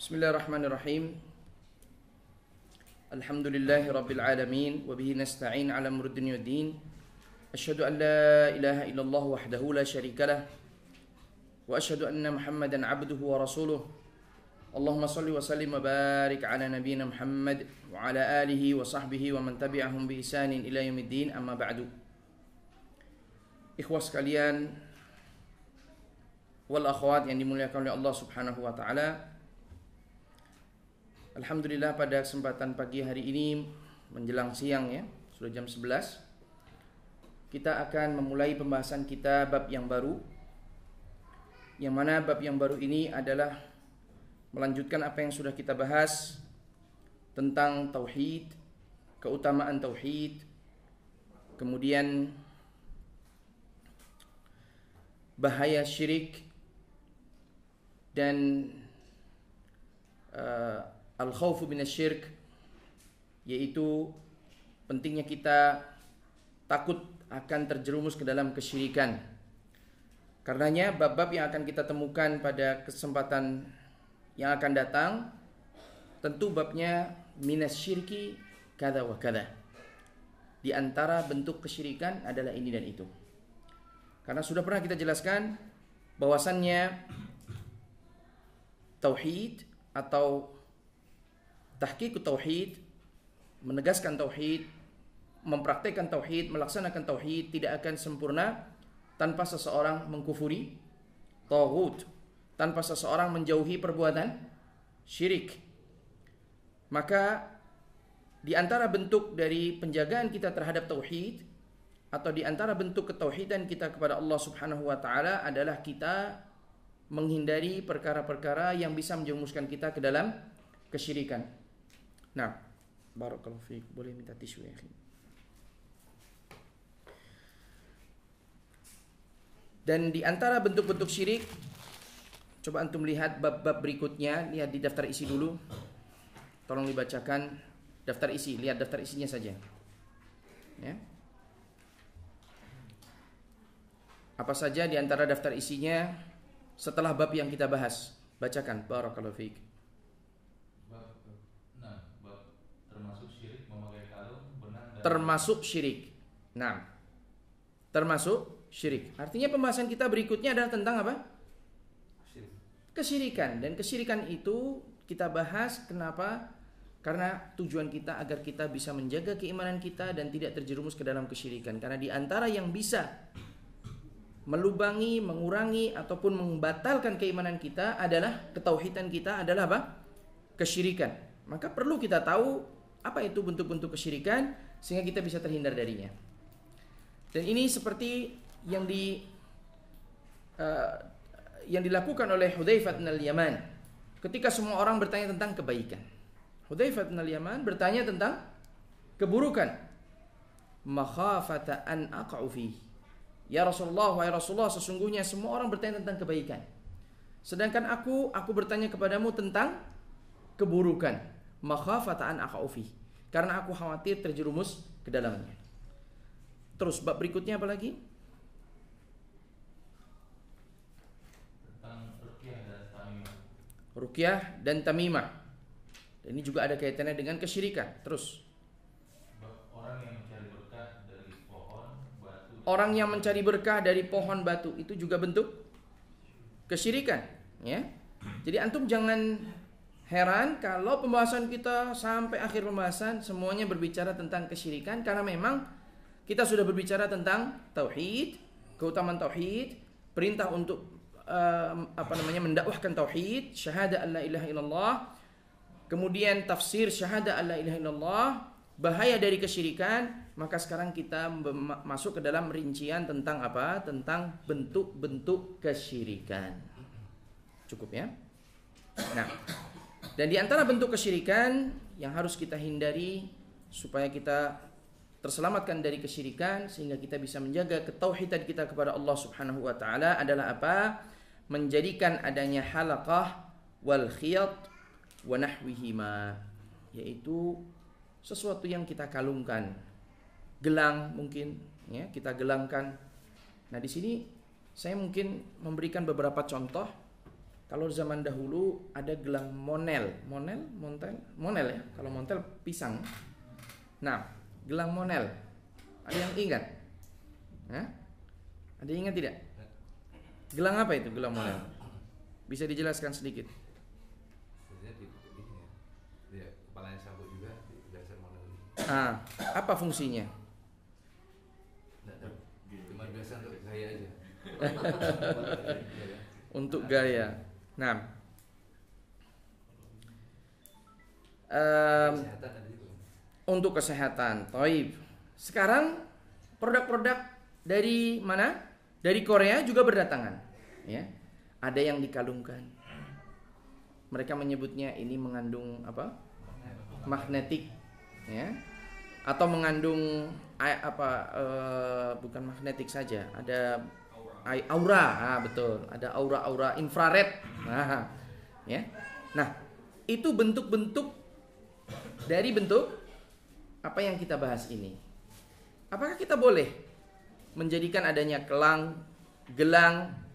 Bismillahirrahmanirrahim. Alhamdulillahi rabbil alamin wa bihi nasta'in ala umuri dunya waddin. Asyhadu an la ilaha illallah wahdahu la syarikalah wa asyhadu anna Muhammadan abduhu wa rasuluh. Allahumma shalli wa sallim wa barik ala nabiyyina Muhammad wa ala alihi wa sahbihi wa man tabi'ahum bi ihsanin ila yaumiddin, amma ba'du. Ikhwas sekalian wal akhwat yang dimuliakan oleh Allah Subhanahu wa taala. Alhamdulillah, pada kesempatan pagi hari ini menjelang siang ya, sudah jam 11, kita akan memulai pembahasan kita bab yang baru, yang mana bab yang baru ini adalah melanjutkan apa yang sudah kita bahas tentang tauhid, keutamaan tauhid, kemudian bahaya syirik, dan al-khawfu minasyirk, yaitu pentingnya kita takut akan terjerumus ke dalam kesyirikan. Karenanya bab-bab yang akan kita temukan pada kesempatan yang akan datang tentu babnya minasyirki kada wa kada. Di antara bentuk kesyirikan adalah ini dan itu. Karena sudah pernah kita jelaskan bahwasannya tauhid atau tahqiq tauhid, menegaskan tauhid, mempraktekkan tauhid, melaksanakan tauhid tidak akan sempurna tanpa seseorang mengkufuri taghut, tanpa seseorang menjauhi perbuatan syirik. Maka di antara bentuk dari penjagaan kita terhadap tauhid, atau di antara bentuk ketauhidan kita kepada Allah Subhanahu wa taala adalah kita menghindari perkara-perkara yang bisa menjerumuskan kita ke dalam kesyirikan. Nah, barakallahu fiik, boleh minta tisu ya, akhi. Dan di antara bentuk-bentuk syirik, coba antum lihat bab-bab berikutnya, lihat di daftar isi dulu. Tolong dibacakan daftar isi, lihat daftar isinya saja. Ya. Apa saja di antara daftar isinya setelah bab yang kita bahas? Bacakan, barakallahu fiik. Termasuk syirik. Nah, termasuk syirik. Artinya pembahasan kita berikutnya adalah tentang apa? Kesyirikan. Dan kesyirikan itu kita bahas kenapa? Karena tujuan kita agar kita bisa menjaga keimanan kita dan tidak terjerumus ke dalam kesyirikan. Karena di antara yang bisa melubangi, mengurangi ataupun membatalkan keimanan kita adalah ketauhidan kita adalah apa? Kesyirikan. Maka perlu kita tahu apa itu bentuk-bentuk kesyirikan sehingga kita bisa terhindar darinya. Dan ini seperti yang dilakukan oleh Hudzaifah bin al-Yaman ketika semua orang bertanya tentang kebaikan. Hudzaifah bin al-Yaman bertanya tentang keburukan. Makhafata an aqa'u fi. Ya Rasulullah, wahai Rasulullah, sesungguhnya semua orang bertanya tentang kebaikan. Sedangkan aku bertanya kepadamu tentang keburukan. Makhafata an aqa'u fi. Karena aku khawatir terjerumus ke dalamnya. Terus bab berikutnya apa lagi? Tentang ruqyah dan tamimah. Ruqyah dan tamimah. Dan ini juga ada kaitannya dengan kesyirikan. Terus Orang yang mencari berkah dari pohon, batu. Orang yang mencari berkah dari pohon batu itu juga bentuk kesyirikan, ya. Jadi antum jangan heran kalau pembahasan kita sampai akhir pembahasan semuanya berbicara tentang kesyirikan, karena memang kita sudah berbicara tentang tauhid, keutamaan tauhid, perintah untuk mendakwahkan tauhid, syahadah alla ilaha illallah, kemudian tafsir syahadah alla ilaha illallah, bahaya dari kesyirikan. Maka sekarang kita masuk ke dalam rincian tentang apa? Tentang bentuk-bentuk kesyirikan. Cukup ya? Nah, dan di antara bentuk kesyirikan yang harus kita hindari supaya kita terselamatkan dari kesyirikan sehingga kita bisa menjaga ketauhidan kita kepada Allah Subhanahu wa taala adalah apa? Menjadikan adanya halaqah wal khiyat wa nahwihima, yaitu sesuatu yang kita kalungkan. Gelang mungkin ya, kita gelangkan. Nah, di sini saya mungkin memberikan beberapa contoh Kalau zaman dahulu ada gelang monel ya. Kalau montel pisang. Nah, gelang monel. Ada yang ingat? Hah? Ada yang ingat tidak? Gelang apa itu gelang monel? Bisa dijelaskan sedikit? Biasanya di kepalanya sabuk juga biasa model ini. Apa fungsinya? Cuma biasa untuk gaya aja. Untuk gaya. Nah, Kesehatan ada juga. untuk kesehatan. Toib. Sekarang produk-produk dari mana? Dari Korea juga berdatangan. Ya, ada yang dikalungkan. Mereka menyebutnya ini mengandung apa? Magnetik, ya, atau mengandung bukan magnetik saja, ada aura, betul, ada aura infrared, ya. Nah, itu bentuk-bentuk dari bentuk apa yang kita bahas ini. Apakah kita boleh menjadikan adanya gelang,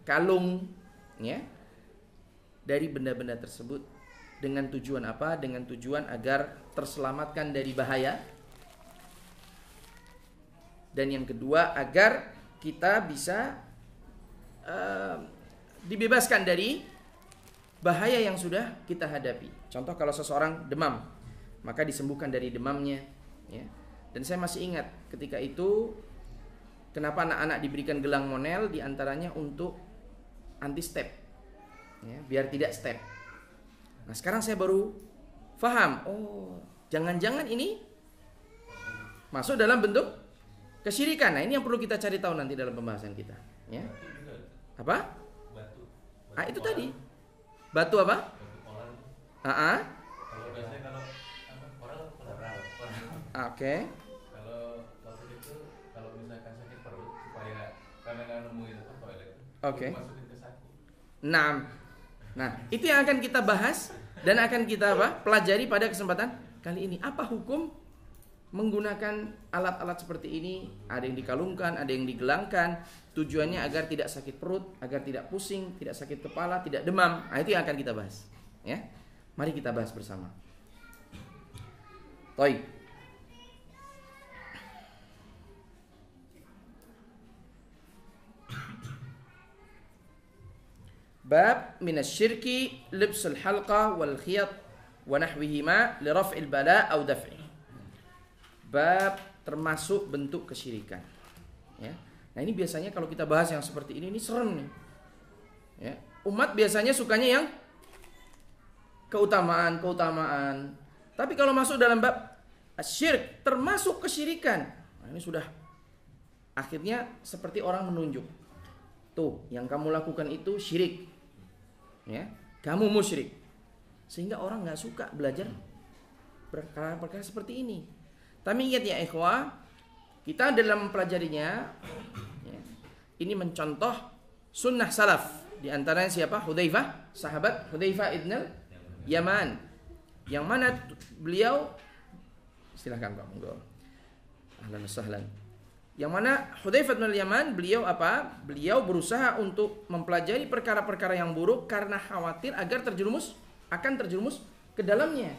kalung, ya, dari benda-benda tersebut dengan tujuan apa? Dengan tujuan agar terselamatkan dari bahaya. Dan yang kedua, agar kita bisa dibebaskan dari bahaya yang sudah kita hadapi. Contoh kalau seseorang demam, maka disembuhkan dari demamnya, ya. Dan saya masih ingat ketika itu kenapa anak-anak diberikan gelang monel, diantaranya untuk anti step, ya, biar tidak step. Nah, sekarang saya baru paham, oh, jangan-jangan ini masuk dalam bentuk kesyirikan. Nah, ini yang perlu kita cari tahu nanti dalam pembahasan kita, ya. Apa? Batu. Itu tadi. Batu apa? Batu kolan. Kalau Biasanya kalau orang Oke. kalau waktu itu kalau misalkan sakit perut supaya karena nggak nemuin toilet. Oke. Masukin ke saku. Nah, itu yang akan kita bahas dan akan kita pelajari pada kesempatan kali ini. Apa hukum menggunakan alat-alat seperti ini? Ada yang dikalungkan, ada yang digelangkan. Tujuannya agar tidak sakit perut, agar tidak pusing, tidak sakit kepala, tidak demam. Nah, itu yang akan kita bahas, ya. Mari kita bahas bersama. Baik. Bab minasyirki libsul halqa wal khiyat wa nahwihima li raf'il bala au daf'i. Bab termasuk bentuk kesyirikan, ya. Nah, ini biasanya kalau kita bahas yang seperti ini serem nih, ya. Umat biasanya sukanya yang keutamaan. Tapi kalau masuk dalam bab syirik, termasuk kesyirikan, nah, ini sudah akhirnya seperti orang menunjuk, tuh yang kamu lakukan itu syirik, ya, kamu musyrik, sehingga orang nggak suka belajar perkara-perkara seperti ini. Tapi ingat ya ikhwah, kita dalam mempelajarinya, ya, ini mencontoh sunnah salaf. Di antaranya siapa? Hudzaifah, sahabat Hudzaifah ibn Yaman, yang mana beliau, silahkan Pak, monggo. Ahlan wasahlan. Yang mana Hudzaifah bin Yaman, beliau apa? Beliau berusaha untuk mempelajari perkara-perkara yang buruk karena khawatir agar akan terjerumus ke dalamnya.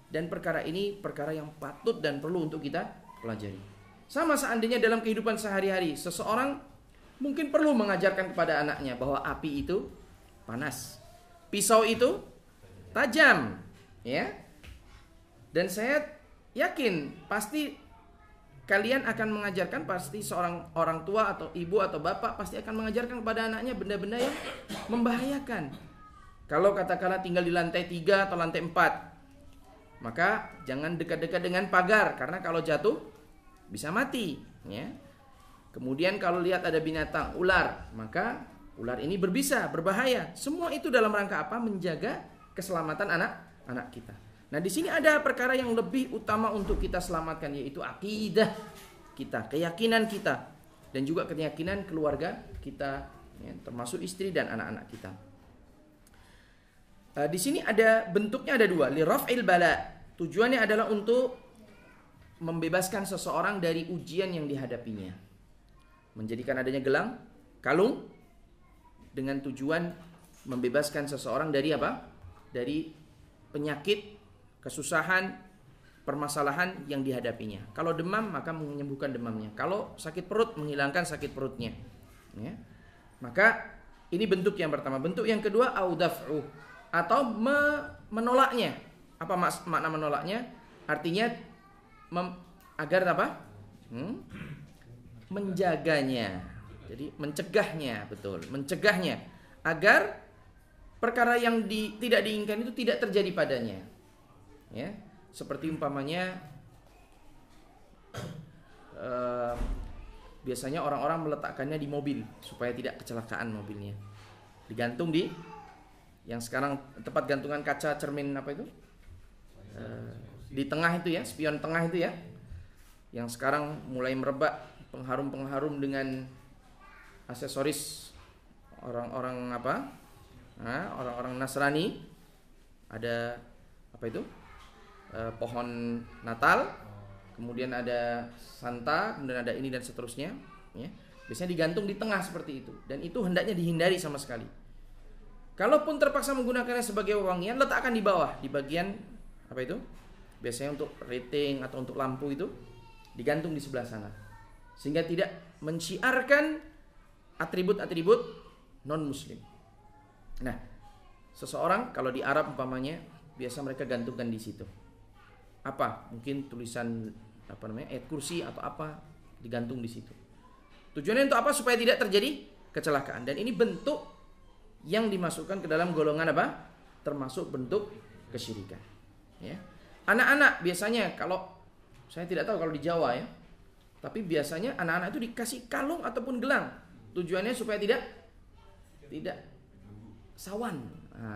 Dan perkara ini perkara yang patut dan perlu untuk kita pelajari. Sama seandainya dalam kehidupan sehari-hari, seseorang mungkin perlu mengajarkan kepada anaknya bahwa api itu panas, pisau itu tajam, ya. Dan saya yakin pasti kalian akan mengajarkan, pasti seorang orang tua atau ibu atau bapak pasti akan mengajarkan kepada anaknya benda-benda yang membahayakan. Kalau katakanlah tinggal di lantai 3 atau lantai 4, maka jangan dekat-dekat dengan pagar, karena kalau jatuh bisa mati, ya. Kemudian kalau lihat ada binatang ular, maka ular ini berbahaya. Semua itu dalam rangka apa? Menjaga keselamatan anak-anak kita. Nah, di sini ada perkara yang lebih utama untuk kita selamatkan, yaitu akidah kita, keyakinan kita, dan juga keyakinan keluarga kita, ya, termasuk istri dan anak-anak kita. Di sini ada bentuknya, ada dua, li raf'il bala. Tujuannya adalah untuk membebaskan seseorang dari ujian yang dihadapinya. Menjadikan adanya gelang, kalung dengan tujuan membebaskan seseorang dari apa? Dari penyakit, kesusahan, permasalahan yang dihadapinya. Kalau demam maka menyembuhkan demamnya. Kalau sakit perut menghilangkan sakit perutnya. Ya. Maka ini bentuk yang pertama. Bentuk yang kedua audaf'u atau menolaknya. Apa makna menolaknya? Artinya agar apa? Menjaganya. Jadi mencegahnya, betul. Mencegahnya agar perkara yang tidak diinginkan itu tidak terjadi padanya. Ya, seperti umpamanya biasanya orang-orang meletakkannya di mobil supaya tidak kecelakaan mobilnya. Digantung di yang sekarang tempat gantungan kaca cermin apa itu? Di tengah itu ya, spion tengah itu ya. Yang sekarang mulai merebak pengharum-pengharum dengan aksesoris orang-orang apa? Orang-orang Nasrani. Ada apa itu? Pohon Natal, kemudian ada Santa, kemudian ada ini dan seterusnya. Ya. Biasanya digantung di tengah seperti itu, dan itu hendaknya dihindari sama sekali. Kalaupun terpaksa menggunakannya sebagai wewangian, letakkan di bawah, di bagian apa itu? Biasanya untuk rating atau untuk lampu itu digantung di sebelah sana, sehingga tidak menciarkan atribut-atribut non-muslim. Nah, seseorang kalau di Arab umpamanya biasa mereka gantungkan di situ. Apa? Mungkin tulisan apa namanya? Ayat kursi atau apa digantung di situ. Tujuannya untuk apa? Supaya tidak terjadi kecelakaan. Dan ini bentuk yang dimasukkan ke dalam golongan apa? Termasuk bentuk kesyirikan. Ya. Anak-anak biasanya kalau saya tidak tahu kalau di Jawa ya, tapi biasanya anak-anak itu dikasih kalung ataupun gelang. Tujuannya supaya tidak sawan,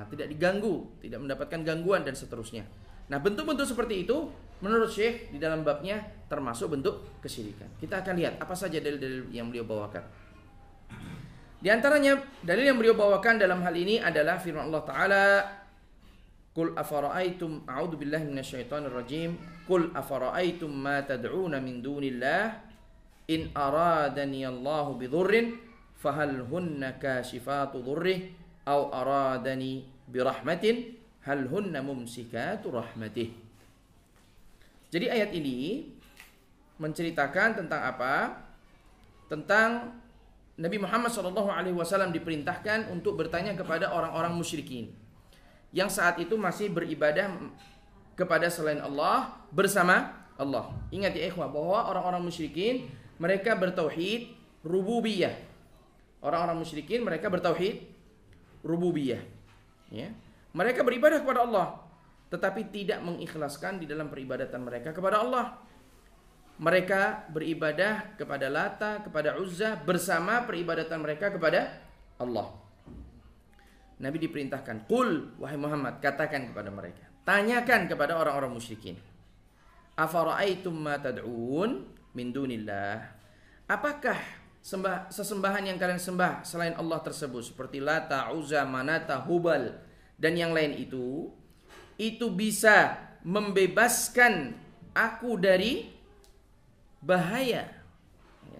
tidak diganggu, tidak mendapatkan gangguan dan seterusnya. Nah, bentuk-bentuk seperti itu menurut Syekh di dalam babnya termasuk bentuk kesyirikan. Kita akan lihat apa saja dalil-dalil yang beliau bawakan. Di antaranya dalil yang beliau bawakan dalam hal ini adalah firman Allah Ta'ala, Qul afara'aitum a'udzu billahi minasyaitonir rajim. Qul afara'aitum ma tad'una min dunillah in aradani Allahu bidhurrin fahal hunna kashifatu dhurrihi aw aradani birahmatin hal hunna mumsikatu rahmatih. Jadi ayat ini menceritakan tentang apa? Tentang Nabi Muhammad SAW diperintahkan untuk bertanya kepada orang-orang musyrikin yang saat itu masih beribadah kepada selain Allah bersama Allah. Ingat ya ikhwah, bahwa orang-orang musyrikin mereka bertauhid rububiyah. Orang-orang musyrikin mereka bertauhid rububiyah. Ya. Mereka beribadah kepada Allah, tetapi tidak mengikhlaskan di dalam peribadatan mereka kepada Allah. Mereka beribadah kepada Lata, kepada Uzza bersama peribadatan mereka kepada Allah. Nabi diperintahkan, "Qul wahai Muhammad, katakan kepada mereka, tanyakan kepada orang-orang musyrikin. Afara'aitum ma tad'un min dunillah? Apakah sesembahan yang kalian sembah selain Allah tersebut seperti Lata, Uzza, Manata, Hubal dan yang lain itu bisa membebaskan aku dari bahaya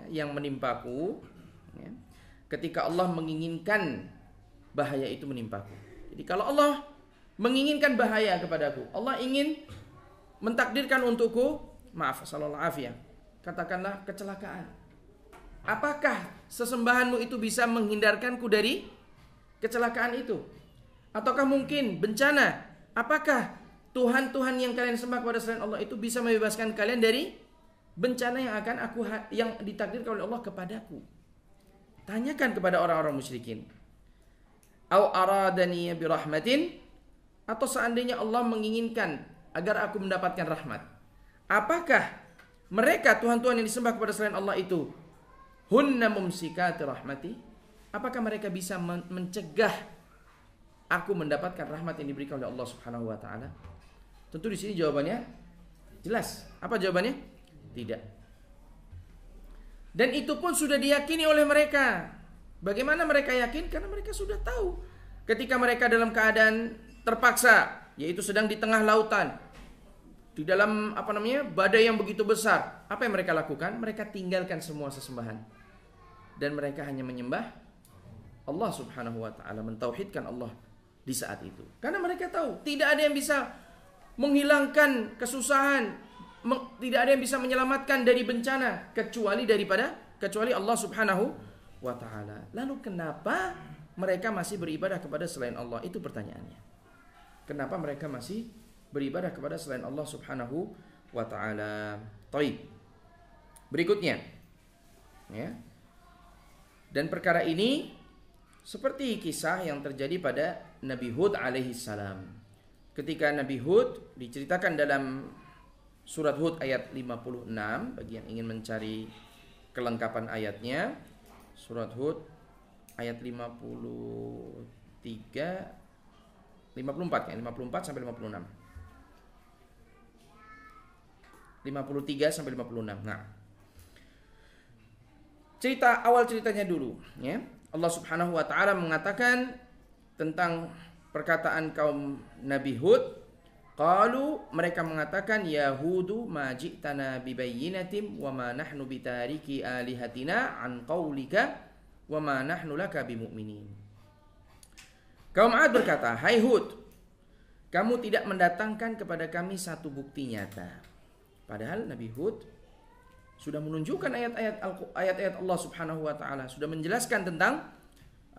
yang menimpaku ketika Allah menginginkan bahaya itu menimpaku. Jadi kalau Allah menginginkan bahaya kepadaku, Allah ingin mentakdirkan untukku, maaf, sallallahu alaihi katakanlah kecelakaan. Apakah sesembahanmu itu bisa menghindarkanku dari kecelakaan itu? Ataukah mungkin bencana? Apakah Tuhan-Tuhan yang kalian sembah kepada selain Allah itu bisa membebaskan kalian dari bencana yang ditakdirkan oleh Allah kepadaku? Tanyakan kepada orang-orang musyrikin. Au aradani birahmatin, atau seandainya Allah menginginkan agar aku mendapatkan rahmat, apakah mereka Tuhan-Tuhan yang disembah kepada selain Allah itu hunna mumsikati rahmati? Apakah mereka bisa mencegah aku mendapatkan rahmat yang diberikan oleh Allah Subhanahu wa taala? Tentu di sini jawabannya jelas. Apa jawabannya? Tidak. Dan itu pun sudah diyakini oleh mereka. Bagaimana mereka yakin? Karena mereka sudah tahu. Ketika mereka dalam keadaan terpaksa, yaitu sedang di tengah lautan, di dalam badai yang begitu besar, apa yang mereka lakukan? Mereka tinggalkan semua sesembahan dan mereka hanya menyembah Allah Subhanahu wa taala, mentauhidkan Allah di saat itu. Karena mereka tahu tidak ada yang bisa menghilangkan kesusahan, tidak ada yang bisa menyelamatkan dari bencana kecuali Allah Subhanahu wa taala. Lalu kenapa mereka masih beribadah kepada selain Allah? Itu pertanyaannya. Kenapa mereka masih beribadah kepada selain Allah Subhanahu wa taala? Baik. Berikutnya, ya. Dan perkara ini seperti kisah yang terjadi pada Nabi Hud alaihi salam. Ketika Nabi Hud diceritakan dalam surat Hud ayat 56, bagi yang ingin mencari kelengkapan ayatnya, surat Hud ayat 54 sampai 56. 53 sampai 56. Nah, awal ceritanya dulu, ya. Allah Subhanahu wa taala mengatakan tentang perkataan kaum Nabi Hud. Qalu, mereka mengatakan, Yahudu ma ji'tana bibayyinatin wa ma nahnu bitariki alihatina an qaulika wa ma nahnu laka bimu'minin. Kaum Ad berkata, hai Hud, kamu tidak mendatangkan kepada kami satu bukti nyata. Padahal Nabi Hud sudah menunjukkan ayat-ayat Allah Subhanahu wa taala, sudah menjelaskan tentang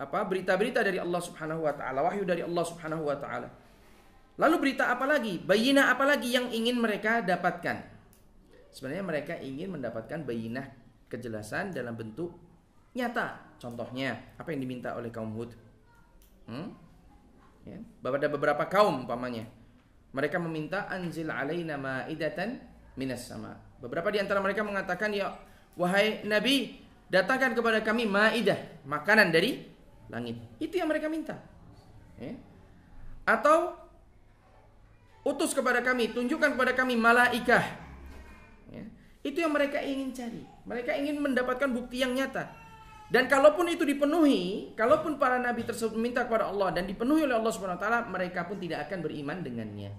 berita-berita dari Allah Subhanahu wa taala, wahyu dari Allah Subhanahu wa taala. Lalu berita apa lagi? Bayinah apa lagi yang ingin mereka dapatkan? Sebenarnya mereka ingin mendapatkan bayinah, kejelasan dalam bentuk nyata. Contohnya, apa yang diminta oleh kaum Hud? Ya, ada beberapa kaum umpamanya. Mereka meminta anzil alaina ma'idatan minas sama. Beberapa di antara mereka mengatakan, ya wahai Nabi, datangkan kepada kami ma'idah, makanan dari langit. Itu yang mereka minta. Ya. Atau utus kepada kami, tunjukkan kepada kami malaikah. Ya. Itu yang mereka ingin cari. Mereka ingin mendapatkan bukti yang nyata. Dan kalaupun itu dipenuhi, kalaupun para nabi tersebut meminta kepada Allah dan dipenuhi oleh Allah Subhanahu wa taala, mereka pun tidak akan beriman dengannya.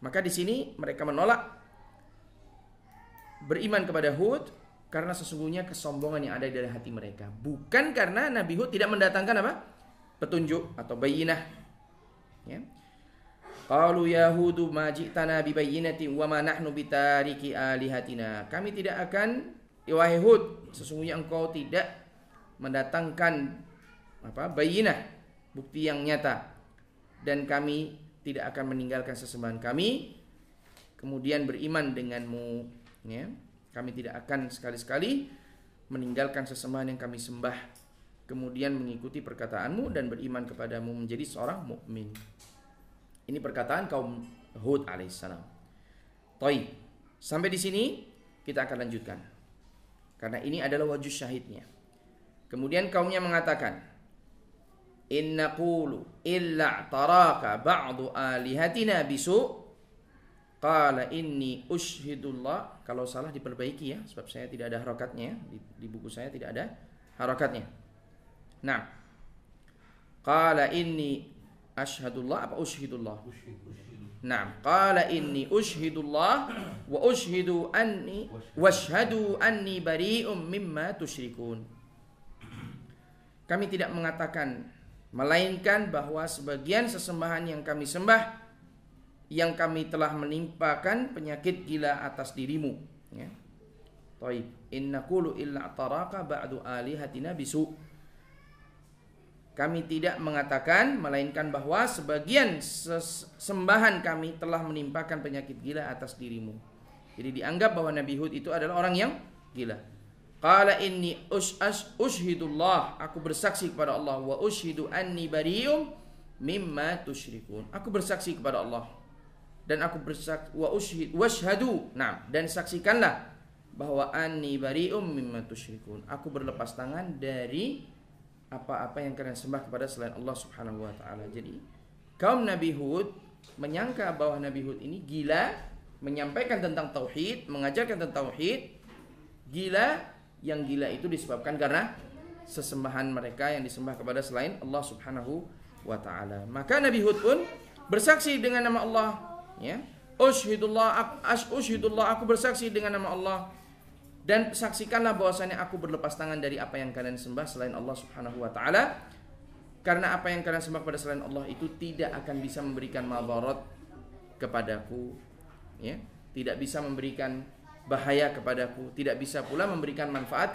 Maka di sini mereka menolak beriman kepada Hud karena sesungguhnya kesombongan yang ada di dalam hati mereka, bukan karena Nabi Hud tidak mendatangkan petunjuk atau bayinah. Ya. Qalu ya Hudu ma ji'tana bi bayyinatin wa ma nahnu bitariki alihatina. Kami tidak akan, wahai Hud, sesungguhnya engkau tidak mendatangkan bayinah, bukti yang nyata, dan kami tidak akan meninggalkan sesembahan kami kemudian beriman denganmu. Ya, kami tidak akan sekali-sekali meninggalkan sesembahan yang kami sembah kemudian mengikuti perkataanmu dan beriman kepadamu menjadi seorang mukmin. Ini perkataan kaum Hud alaihissalam. Taib. Sampai di sini kita akan lanjutkan karena ini adalah wajh syahidnya. Kemudian kaumnya mengatakan, in naqulu illa taraka ba'du alihatina bisu. Qala inni ushhidullah. Kalau salah diperbaiki ya, sebab saya tidak ada harokatnya, di buku saya tidak ada harokatnya. Nah, qala inni ashhadullah apa ushhidullah? Nah, qala inni ushhidullah wa ushhidu anni washhadu anni bari'um mimma tusyrikun. Kami tidak mengatakan melainkan bahwa sebagian sesembahan yang kami sembah, yang kami telah menimpakan penyakit gila atas dirimu. Ya. Taib. Inna qulu illa taraka ba'du alihatina bisu. Kami tidak mengatakan melainkan bahwa sebagian sembahan kami telah menimpakan penyakit gila atas dirimu. Jadi dianggap bahwa Nabi Hud itu adalah orang yang gila. Qala inni ushhidullah, aku bersaksi kepada Allah, wa ushhidu anni bari'um mimma tusyrikun. Aku bersaksi kepada Allah dan aku bersaksi washhadu, nah, dan saksikanlah bahwa anni bari'um mimma tusyrikun. Aku berlepas tangan dari apa-apa yang kalian sembah kepada selain Allah Subhanahu wa taala. Jadi kaum Nabi Hud menyangka bahwa Nabi Hud ini gila, menyampaikan tentang tauhid, mengajarkan tentang tauhid. Gila, yang gila itu disebabkan karena sesembahan mereka yang disembah kepada selain Allah Subhanahu wa taala. Maka Nabi Hud pun bersaksi dengan nama Allah, ya. Ushhidullah, aku bersaksi dengan nama Allah Dan saksikanlah bahwasanya aku berlepas tangan dari apa yang kalian sembah selain Allah Subhanahu wa taala. Karena apa yang kalian sembah pada selain Allah itu tidak akan bisa memberikan madarat kepadaku, ya. Tidak bisa memberikan bahaya kepadaku, tidak bisa pula memberikan manfaat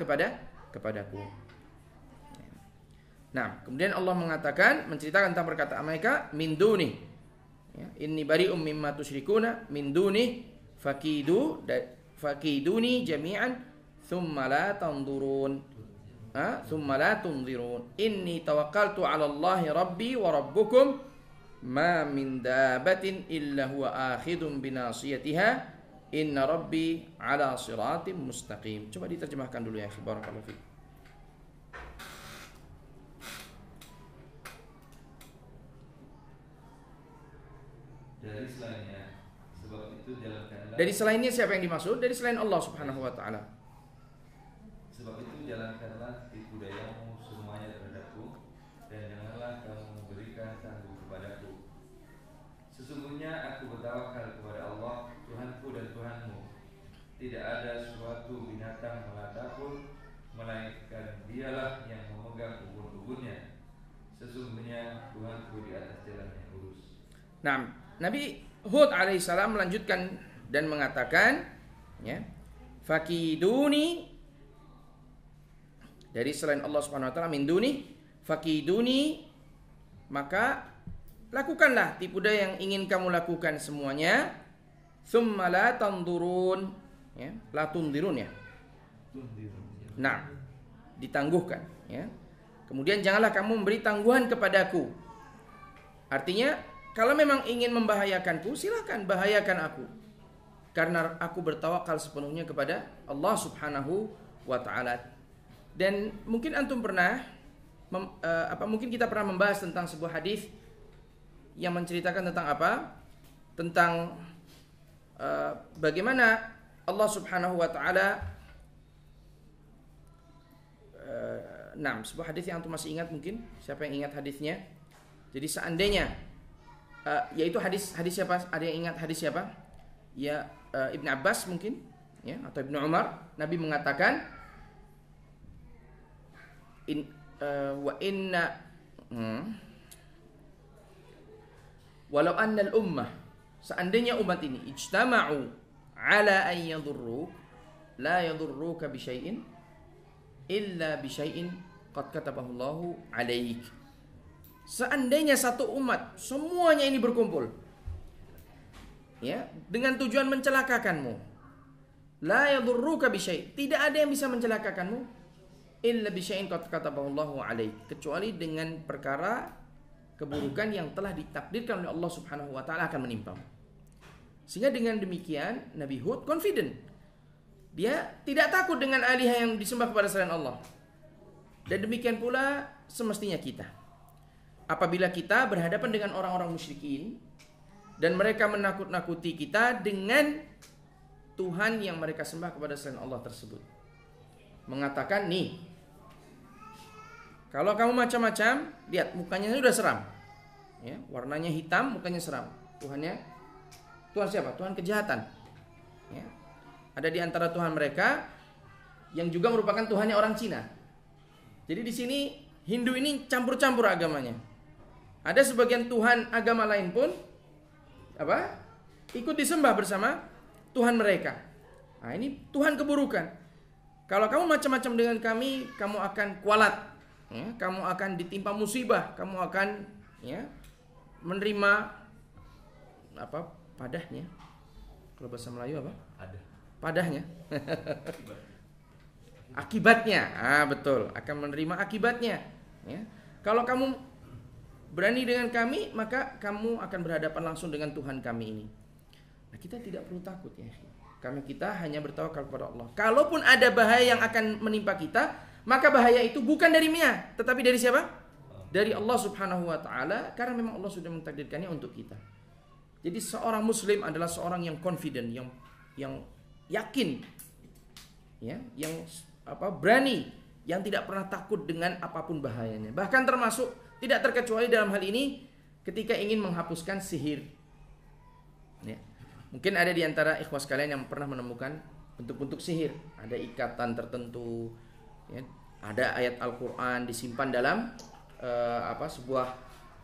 kepadaku. Nah, kemudian Allah mengatakan, menceritakan tentang perkataan mereka, min duni, ya, inni bari'um mimma tusyrikuna min duni fakiduni jami'an thumma la tanzurun thumma la tunzirun inni tawakkaltu 'ala Allahi rabbi wa rabbukum ma min dabatin illa huwa akhidun binasiyatiha inna rabbi 'ala siratim mustaqim. Coba diterjemahkan dulu ya, barakallahu fiik. Dari selainnya siapa yang dimaksud? Dari selain Allah Subhanahu wa taala. Sebab itu jalankanlah tipu dayamu semuanya terhadapku, dan janganlah kamu memberikan tangguh kepadaku. Sesungguhnya aku bertawakal kepada Allah, Tuhanku dan Tuhanmu. Tidak ada suatu binatang melata pun, melainkan Dialah yang memegang ubun-ubunnya. Sesungguhnya Tuhanku di atas jalan yang lurus. Nah, Nabi Hud alaihissalam melanjutkan dan mengatakan, ya, fakiduni, dari selain Allah Subhanahu wa taala, min duni fakiduni, maka lakukanlah tipu daya yang ingin kamu lakukan semuanya, thumma la tanzurun, ya, la tunzirun, ya. Nah, ditangguhkan, ya. Kemudian janganlah kamu memberi tangguhan kepadaku. Artinya, kalau memang ingin membahayakanku, silakan bahayakan aku. Karena aku bertawakal sepenuhnya kepada Allah Subhanahu wa taala. Dan mungkin antum pernah mungkin kita pernah membahas tentang sebuah hadis yang menceritakan tentang apa? Tentang bagaimana Allah Subhanahu wa taala sebuah hadis yang antum masih ingat mungkin? Siapa yang ingat hadisnya? Jadi seandainya yaitu hadis siapa? Ada yang ingat hadis siapa? Ya, Ibn Abbas mungkin, ya, atau Ibn Umar. Nabi mengatakan, walau anna al-ummah, seandainya umat ini ijtama'u ala an yadurruk la yadurruka bi syai'in illa bi syai'in qad katabahu Allahu 'alaik. Seandainya satu umat semuanya ini berkumpul, ya, dengan tujuan mencelakakanmu, la yadurruka bi syai', tidak ada yang bisa mencelakakanmu illa bi syai'in qad katabahu Allahu 'alaik, kecuali dengan perkara keburukan yang telah ditakdirkan oleh Allah Subhanahu wa taala akan menimpamu. Sehingga dengan demikian Nabi Hud confident. Dia tidak takut dengan aliha yang disembah kepada selain Allah. Dan demikian pula semestinya kita. Apabila kita berhadapan dengan orang-orang musyrikin dan mereka menakut-nakuti kita dengan Tuhan yang mereka sembah kepada selain Allah tersebut, mengatakan, nih, kalau kamu macam-macam, lihat mukanya sudah seram, ya, warnanya hitam, mukanya seram. Tuhan siapa? Tuhan kejahatan, ya. Ada di antara Tuhan mereka yang juga merupakan Tuhannya orang Cina. Jadi di sini Hindu ini campur-campur agamanya. Ada sebagian Tuhan agama lain pun ikut disembah bersama Tuhan mereka. Nah, ini Tuhan keburukan. Kalau kamu macam-macam dengan kami, kamu akan kualat, ya, kamu akan ditimpa musibah, kamu akan, ya, menerima padahnya. Kalau bahasa Melayu apa? Padahnya. Akibatnya. Betul, akan menerima akibatnya, ya. Kalau kamu berani dengan kami, maka kamu akan berhadapan langsung dengan Tuhan kami ini. Nah, kita tidak perlu takut, ya. Karena kita hanya bertawakal kepada Allah. Kalaupun ada bahaya yang akan menimpa kita, maka bahaya itu bukan dari Mia, tetapi dari siapa? Dari Allah Subhanahu wa taala, karena memang Allah sudah mentakdirkannya untuk kita. Jadi seorang muslim adalah seorang yang confident, yang yakin, ya, yang berani, yang tidak pernah takut dengan apapun bahayanya. Bahkan termasuk tidak terkecuali dalam hal ini ketika ingin menghapuskan sihir. Ya. Mungkin ada di antara ikhwas kalian yang pernah menemukan bentuk-bentuk sihir, ada ikatan tertentu, ya. Ada ayat Al-Quran disimpan dalam sebuah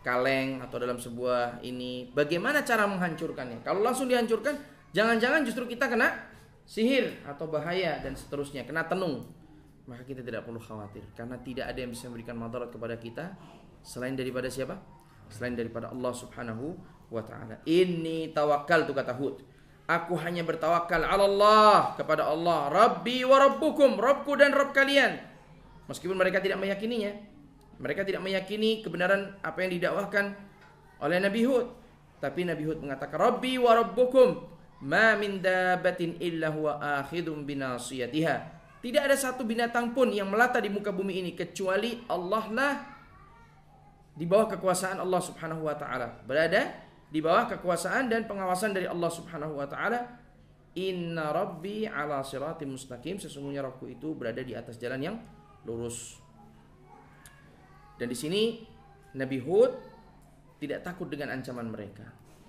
kaleng atau dalam sebuah ini. Bagaimana cara menghancurkannya? Kalau langsung dihancurkan, jangan-jangan justru kita kena sihir atau bahaya dan seterusnya, kena tenung. Maka kita tidak perlu khawatir, karena tidak ada yang bisa memberikan madarat kepada kita selain daripada siapa? Selain daripada Allah Subhanahu wa ta'ala. Inni tawakkaltu, kata Hud, aku hanya bertawakal ala Allah, kepada Allah. Rabbi wa rabbukum, Rabbku dan Rabb kalian. Meskipun mereka tidak meyakininya, mereka tidak meyakini kebenaran apa yang didakwahkan oleh Nabi Hud, tapi Nabi Hud mengatakan Rabbi wa rabbukum ma min dabatin illa huwa akhidun binasiyatiha. Tidak ada satu binatang pun yang melata di muka bumi ini kecuali Allah lah di bawah kekuasaan Allah Subhanahu wa ta'ala, berada di bawah kekuasaan dan pengawasan dari Allah Subhanahu wa ta'ala. Inna rabbi ala siratim mustaqim, sesungguhnya Rabbku itu berada di atas jalan yang lurus. Dan di sini Nabi Hud tidak takut dengan ancaman mereka.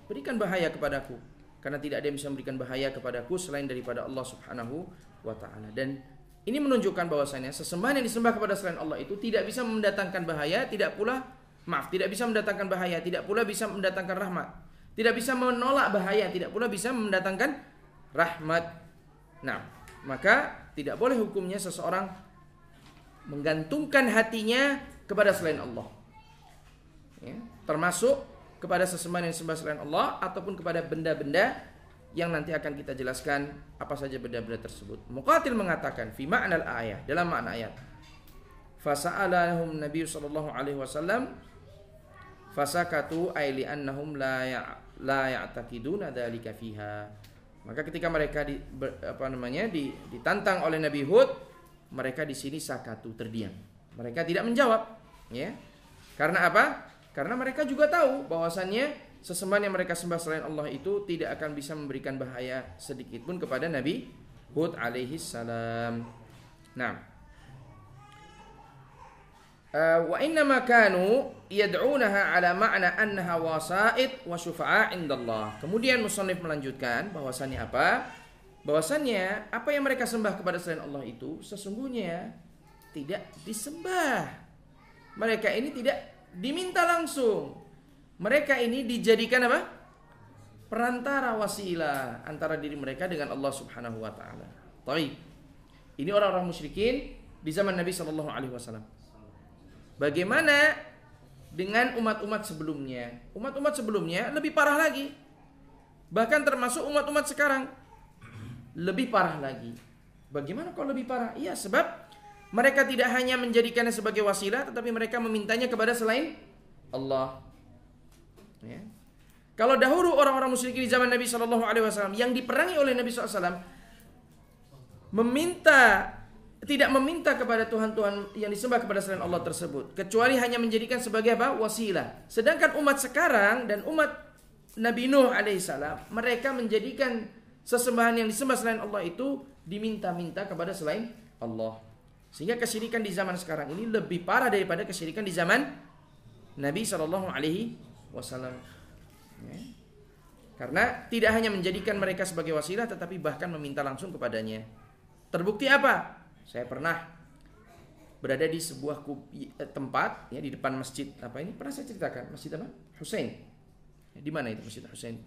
Berikan bahaya kepadaku, karena tidak ada yang bisa memberikan bahaya kepadaku selain daripada Allah Subhanahu wa ta'ala. Dan ini menunjukkan bahwasanya sesembahan yang disembah kepada selain Allah itu tidak bisa mendatangkan bahaya, tidak bisa mendatangkan bahaya, tidak pula bisa mendatangkan rahmat. Tidak bisa menolak bahaya, tidak pula bisa mendatangkan rahmat. Nah, maka tidak boleh hukumnya seseorang menggantungkan hatinya kepada selain Allah, ya, termasuk kepada sesembahan yang disembah selain Allah ataupun kepada benda-benda yang nanti akan kita jelaskan apa saja benda-benda tersebut. Muqatil mengatakan fi ma'nal ayat, dalam makna ayat, fasa'alahum Nabi sallallahu alaihi wasallam fasakatu ay li annahum la ya'taqiduna dzalika fiha. Maka ketika mereka ditantang oleh Nabi Hud, mereka di sini sakatu, terdiam. Mereka tidak menjawab, ya. Karena apa? Karena mereka juga tahu bahwasannya sesembahan yang mereka sembah selain Allah itu tidak akan bisa memberikan bahaya sedikit pun kepada Nabi Hud alaihi salam. Nah, wa innama kanu yad'unaha ala ma'na annaha wasa'id wa syufa'a indallah. Kemudian musannif melanjutkan bahwasannya apa? Bahwasannya apa yang mereka sembah kepada selain Allah itu sesungguhnya tidak disembah. Mereka ini tidak diminta langsung. Mereka ini dijadikan apa? Perantara, wasilah antara diri mereka dengan Allah Subhanahu wa ta'ala. Baik. Ini orang-orang musyrikin di zaman Nabi sallallahu alaihi wasallam. Bagaimana dengan umat-umat sebelumnya? Umat-umat sebelumnya lebih parah lagi. Bahkan termasuk umat-umat sekarang lebih parah lagi. Bagaimana kalau lebih parah? Iya, sebab mereka tidak hanya menjadikannya sebagai wasilah, tetapi mereka memintanya kepada selain Allah. Ya. Kalau dahulu orang-orang musyrikin di zaman Nabi SAW yang diperangi oleh Nabi SAW tidak meminta kepada Tuhan-Tuhan yang disembah kepada selain Allah tersebut, kecuali hanya menjadikan sebagai apa? Wasilah. Sedangkan umat sekarang dan umat Nabi Nuh alaihissalam, mereka menjadikan sesembahan yang disembah selain Allah itu diminta-minta kepada selain Allah. Sehingga kesyirikan di zaman sekarang ini lebih parah daripada kesyirikan di zaman Nabi SAW. Ya. Karena tidak hanya menjadikan mereka sebagai wasilah, tetapi bahkan meminta langsung kepadanya. Terbukti apa? Saya pernah berada di sebuah tempat, ya, di depan masjid apa ini? Pernah saya ceritakan, masjid apa? Husain. Ya, di mana itu masjid Husain?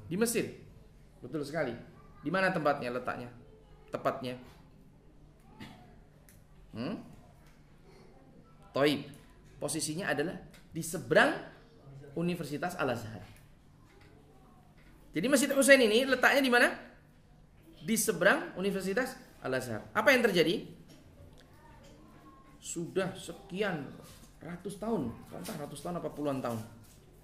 Di Mesir. Betul sekali. Di mana tempatnya, letaknya? Tepatnya? Taib. Posisinya adalah di seberang Universitas Al-Azhar. Jadi Masjid Husain ini letaknya di mana? Di seberang Universitas Al-Azhar. Apa yang terjadi? Sudah sekian ratus tahun, entah ratus tahun apa puluhan tahun,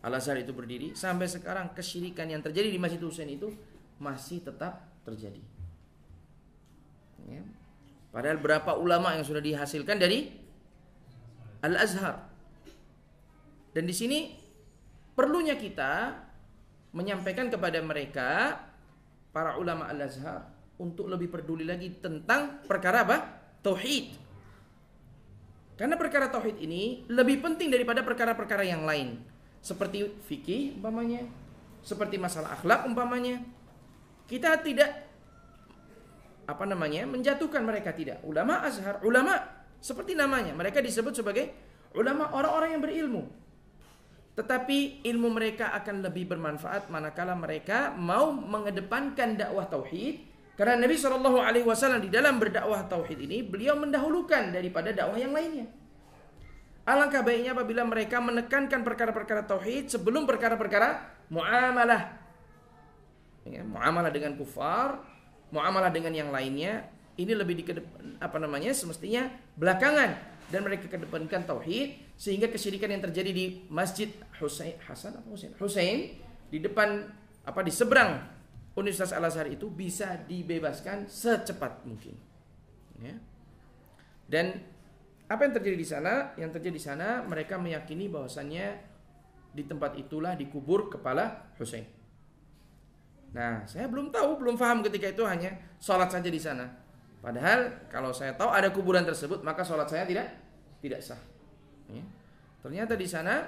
Al-Azhar itu berdiri. Sampai sekarang kesyirikan yang terjadi di Masjid Husain itu masih tetap terjadi. Ya. Padahal berapa ulama yang sudah dihasilkan dari Al-Azhar. Dan di sini perlunya kita menyampaikan kepada mereka, para ulama Al-Azhar, untuk lebih peduli lagi tentang perkara apa? Tauhid. Karena perkara tauhid ini lebih penting daripada perkara-perkara yang lain, seperti fikih umpamanya, seperti masalah akhlak umpamanya. Kita tidak menjatuhkan mereka, tidak. Ulama Azhar, ulama seperti namanya, mereka disebut sebagai ulama, orang-orang yang berilmu. Tetapi ilmu mereka akan lebih bermanfaat manakala mereka mau mengedepankan dakwah tauhid. Karena Nabi SAW di dalam berdakwah tauhid ini, beliau mendahulukan daripada dakwah yang lainnya. Alangkah baiknya apabila mereka menekankan perkara-perkara tauhid sebelum perkara-perkara muamalah. Ya, muamalah dengan kufar, muamalah dengan yang lainnya, ini lebih semestinya belakangan. Dan mereka kedepankan tauhid, sehingga kesyirikan yang terjadi di Masjid Husain di depan di seberang Universitas Al-Azhar itu bisa dibebaskan secepat mungkin. Ya. Dan apa yang terjadi di sana? Yang terjadi di sana, mereka meyakini bahwasannya di tempat itulah dikubur kepala Husain. Nah, saya belum paham ketika itu, hanya sholat saja di sana. Padahal kalau saya tahu ada kuburan tersebut, maka sholat saya tidak sah. Ya. Ternyata di sana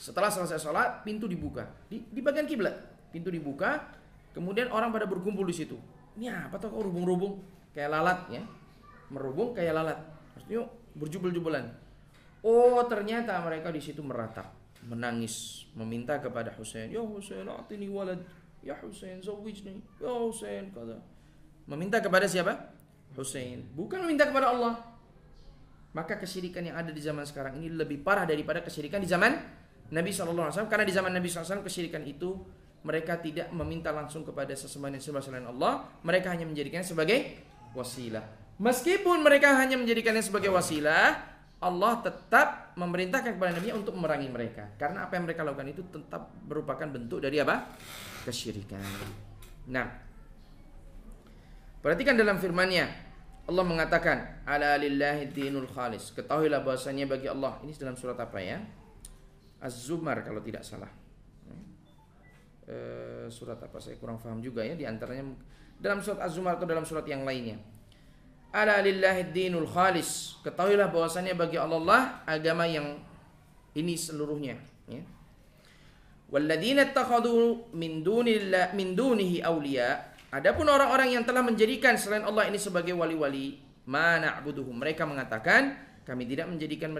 setelah selesai sholat, pintu dibuka di bagian kiblat, pintu dibuka, kemudian orang pada berkumpul di situ. Ini apa tuh, kok rubung-rubung kayak lalat, ya, merubung kayak lalat, maksudnya berjubel-jubelan. Oh, ternyata mereka di situ meratap, menangis, meminta kepada Husain, ya Husain, atini walad, ya Husain, zawijni, ya Husain, kata. Meminta kepada siapa? Husain, bukan meminta kepada Allah. Maka kesyirikan yang ada di zaman sekarang ini lebih parah daripada kesyirikan di zaman Nabi SAW. Karena di zaman Nabi SAW kesyirikan itu mereka tidak meminta langsung kepada sesembahan yang selain Allah. Mereka hanya menjadikannya sebagai wasilah. Meskipun mereka hanya menjadikannya sebagai wasilah, Allah tetap memerintahkan kepada Nabi untuk memerangi mereka. Karena apa yang mereka lakukan itu tetap merupakan bentuk dari apa? Kesyirikan. Nah, perhatikan dalam firman-Nya. Allah mengatakan, ala lillahi dinul khalis. Ketahuilah bahwasanya bagi Allah. Ini dalam surat apa ya? Az-Zumar kalau tidak salah. Surat apa? Saya kurang paham juga ya. Di antaranya dalam surat Az-Zumar atau dalam surat yang lainnya. Ala lillahi dinul khalis. Ketahuilah bahwasanya bagi Allah agama yang ini seluruhnya. Ya. Walladzina ittakhadhu min dunihi awliya. Adapun orang-orang yang telah menjadikan selain Allah ini sebagai wali-wali, ma na'buduhum, mereka mengatakan, kami tidak menjadikan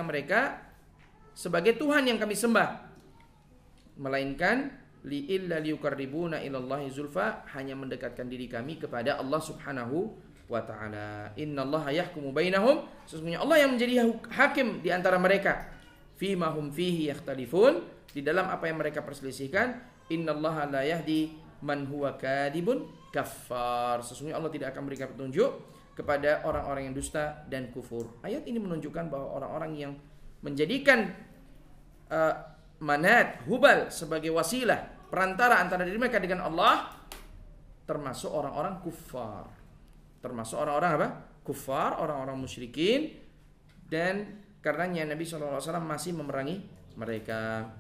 mereka sebagai Tuhan yang kami sembah, melainkan liyuqarribuna ilallahi zulfa, hanya mendekatkan diri kami kepada Allah Subhanahu wa taala. Innallaha yahkumu bainahum, sesungguhnya Allah yang menjadi hakim di antara mereka, fima hum fihi yakhtalifun, di dalam apa yang mereka perselisihkan. Innallaha la yahdi man huwa kadibun kafar, sesungguhnya Allah tidak akan memberikan petunjuk kepada orang-orang yang dusta dan kufur. Ayat ini menunjukkan bahwa orang-orang yang menjadikan Manat, Hubal sebagai wasilah, perantara antara diri mereka dengan Allah, termasuk orang-orang kufar. Termasuk orang-orang apa? Kufar, orang-orang musyrikin. Dan karenanya Nabi SAW masih memerangi mereka.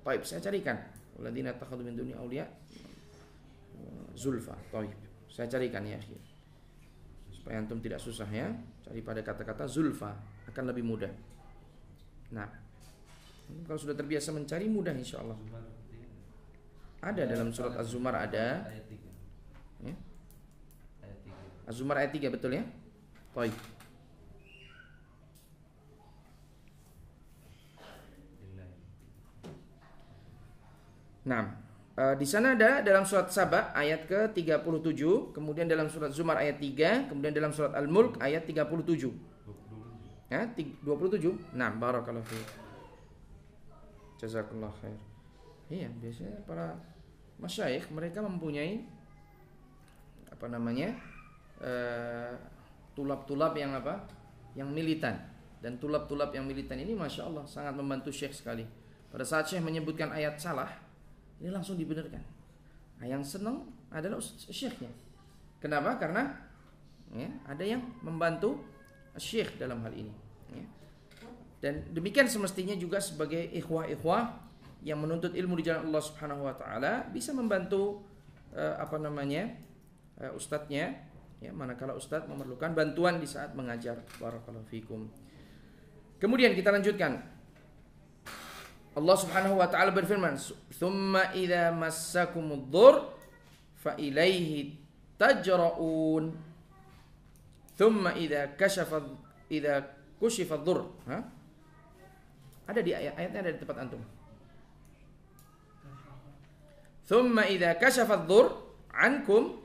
Baik, saya carikan. Alladzina takhadhu min duni awliya zulfa. Baik, saya carikan ya. Supaya antum tidak susah ya. Cari pada kata-kata zulfa, akan lebih mudah. Nah, kalau sudah terbiasa mencari, mudah insyaallah. Ada dalam surat Az-Zumar ada. Ya. Az-Zumar ayat 3 betul ya? Baik. Nah, di sana ada dalam surat Saba ayat ke-37, kemudian dalam surat Zumar ayat 3, kemudian dalam surat Al-Mulk ayat 37. Ya, 27. Nah, barakallahu fiik. Jazakallahu khair. Iya, biasanya para masyayikh mereka mempunyai tulap-tulap yang yang militan. Dan tulap-tulap yang militan ini Masya Allah sangat membantu syekh sekali. Pada saat syekh menyebutkan ayat salah, ini langsung dibenarkan. Nah, yang senang adalah syekhnya. Kenapa? Karena ya, ada yang membantu syekh dalam hal ini. Ya. Dan demikian semestinya juga sebagai ikhwah-ikhwah yang menuntut ilmu di jalan Allah Subhanahu wa taala bisa membantu ustadznya ya, manakala ustadz memerlukan bantuan di saat mengajar. Barakallahu fikum. Kemudian kita lanjutkan. Allah Subhanahu wa taala berfirman, "Tsumma idza massakumud-dhur fa ilaihi tajra'un thumma idza kushifa dhur. Ada di ayatnya, ada di tempat antum. Thumma idza kashafa dhur ankum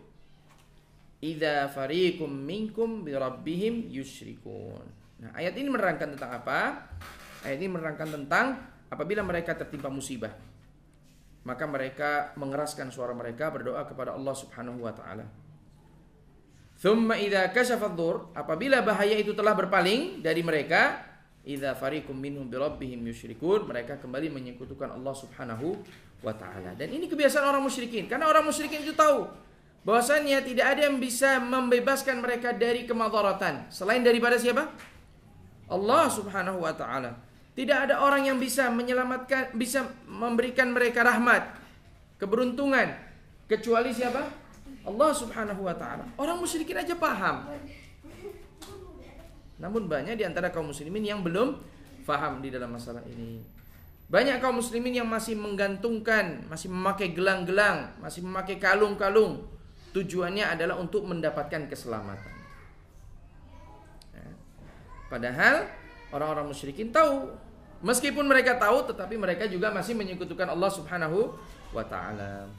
idza fariqum minkum bi rabbihim yusyrikun. Nah, ayat ini menerangkan tentang apa? Ayat ini menerangkan tentang apabila mereka tertimpa musibah, maka mereka mengeraskan suara mereka berdoa kepada Allah Subhanahu wa taala. Thumma idza kashafa dhur, apabila bahaya itu telah berpaling dari mereka, idza fariqum minhum bi rabbihim yusyrikun, mereka kembali menyekutukan Allah Subhanahu wa taala. Dan ini kebiasaan orang musyrikin, karena orang musyrikin itu tahu bahwasanya tidak ada yang bisa membebaskan mereka dari kemadaratan selain daripada siapa? Allah Subhanahu wa taala. Tidak ada orang yang bisa menyelamatkan, bisa memberikan mereka rahmat, keberuntungan kecuali siapa? Allah Subhanahu wa taala. Orang musyrikin aja paham. Namun banyak di antara kaum muslimin yang belum faham di dalam masalah ini. Banyak kaum muslimin yang masih menggantungkan, masih memakai gelang-gelang, masih memakai kalung-kalung. Tujuannya adalah untuk mendapatkan keselamatan. Padahal orang-orang musyrikin tahu, meskipun mereka tahu, tetapi mereka juga masih menyekutukan Allah Subhanahu wa taala.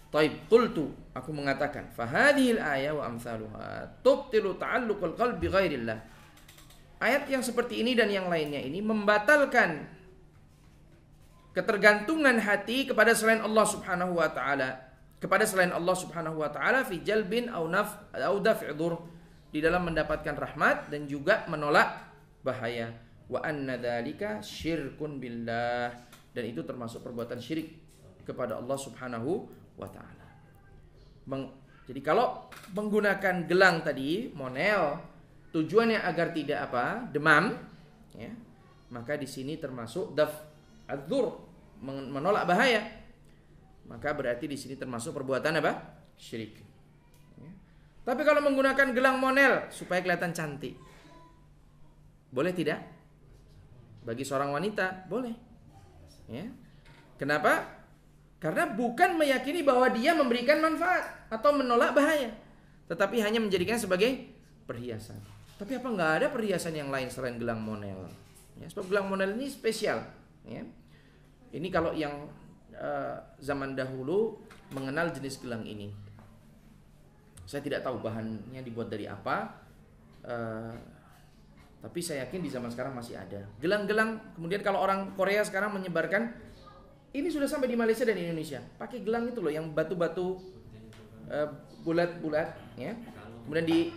Taib, qultu, aku mengatakan, fa hadhil ayat wa amsaluha tubtilu ta'alluqal qalbi ghairillah. Ayat yang seperti ini dan yang lainnya ini membatalkan ketergantungan hati kepada selain Allah Subhanahu wa taala, kepada selain Allah Subhanahu wa taala fi jalbin au daf'i dhur, di dalam mendapatkan rahmat dan juga menolak bahaya. Wa anna dzalika syirkun billah, dan itu termasuk perbuatan syirik kepada Allah Subhanahu wa taala. Jadi kalau menggunakan gelang tadi, monel, tujuannya agar tidak demam, ya, maka di sini termasuk daf'adzur, menolak bahaya. Maka berarti di sini termasuk perbuatan syirik. Ya. Tapi kalau menggunakan gelang monel supaya kelihatan cantik, boleh tidak? Bagi seorang wanita boleh. Ya. Kenapa? Karena bukan meyakini bahwa dia memberikan manfaat atau menolak bahaya, tetapi hanya menjadikannya sebagai perhiasan. Tapi apa nggak ada perhiasan yang lain selain gelang monel? Ya, sebab gelang monel ini spesial. Ya. Ini kalau yang zaman dahulu mengenal jenis gelang ini. Saya tidak tahu bahannya dibuat dari apa, tapi saya yakin di zaman sekarang masih ada gelang-gelang. Kemudian kalau orang Korea sekarang menyebarkan, ini sudah sampai di Malaysia dan Indonesia, pakai gelang itu loh, yang batu-batu bulat-bulat, ya. Kemudian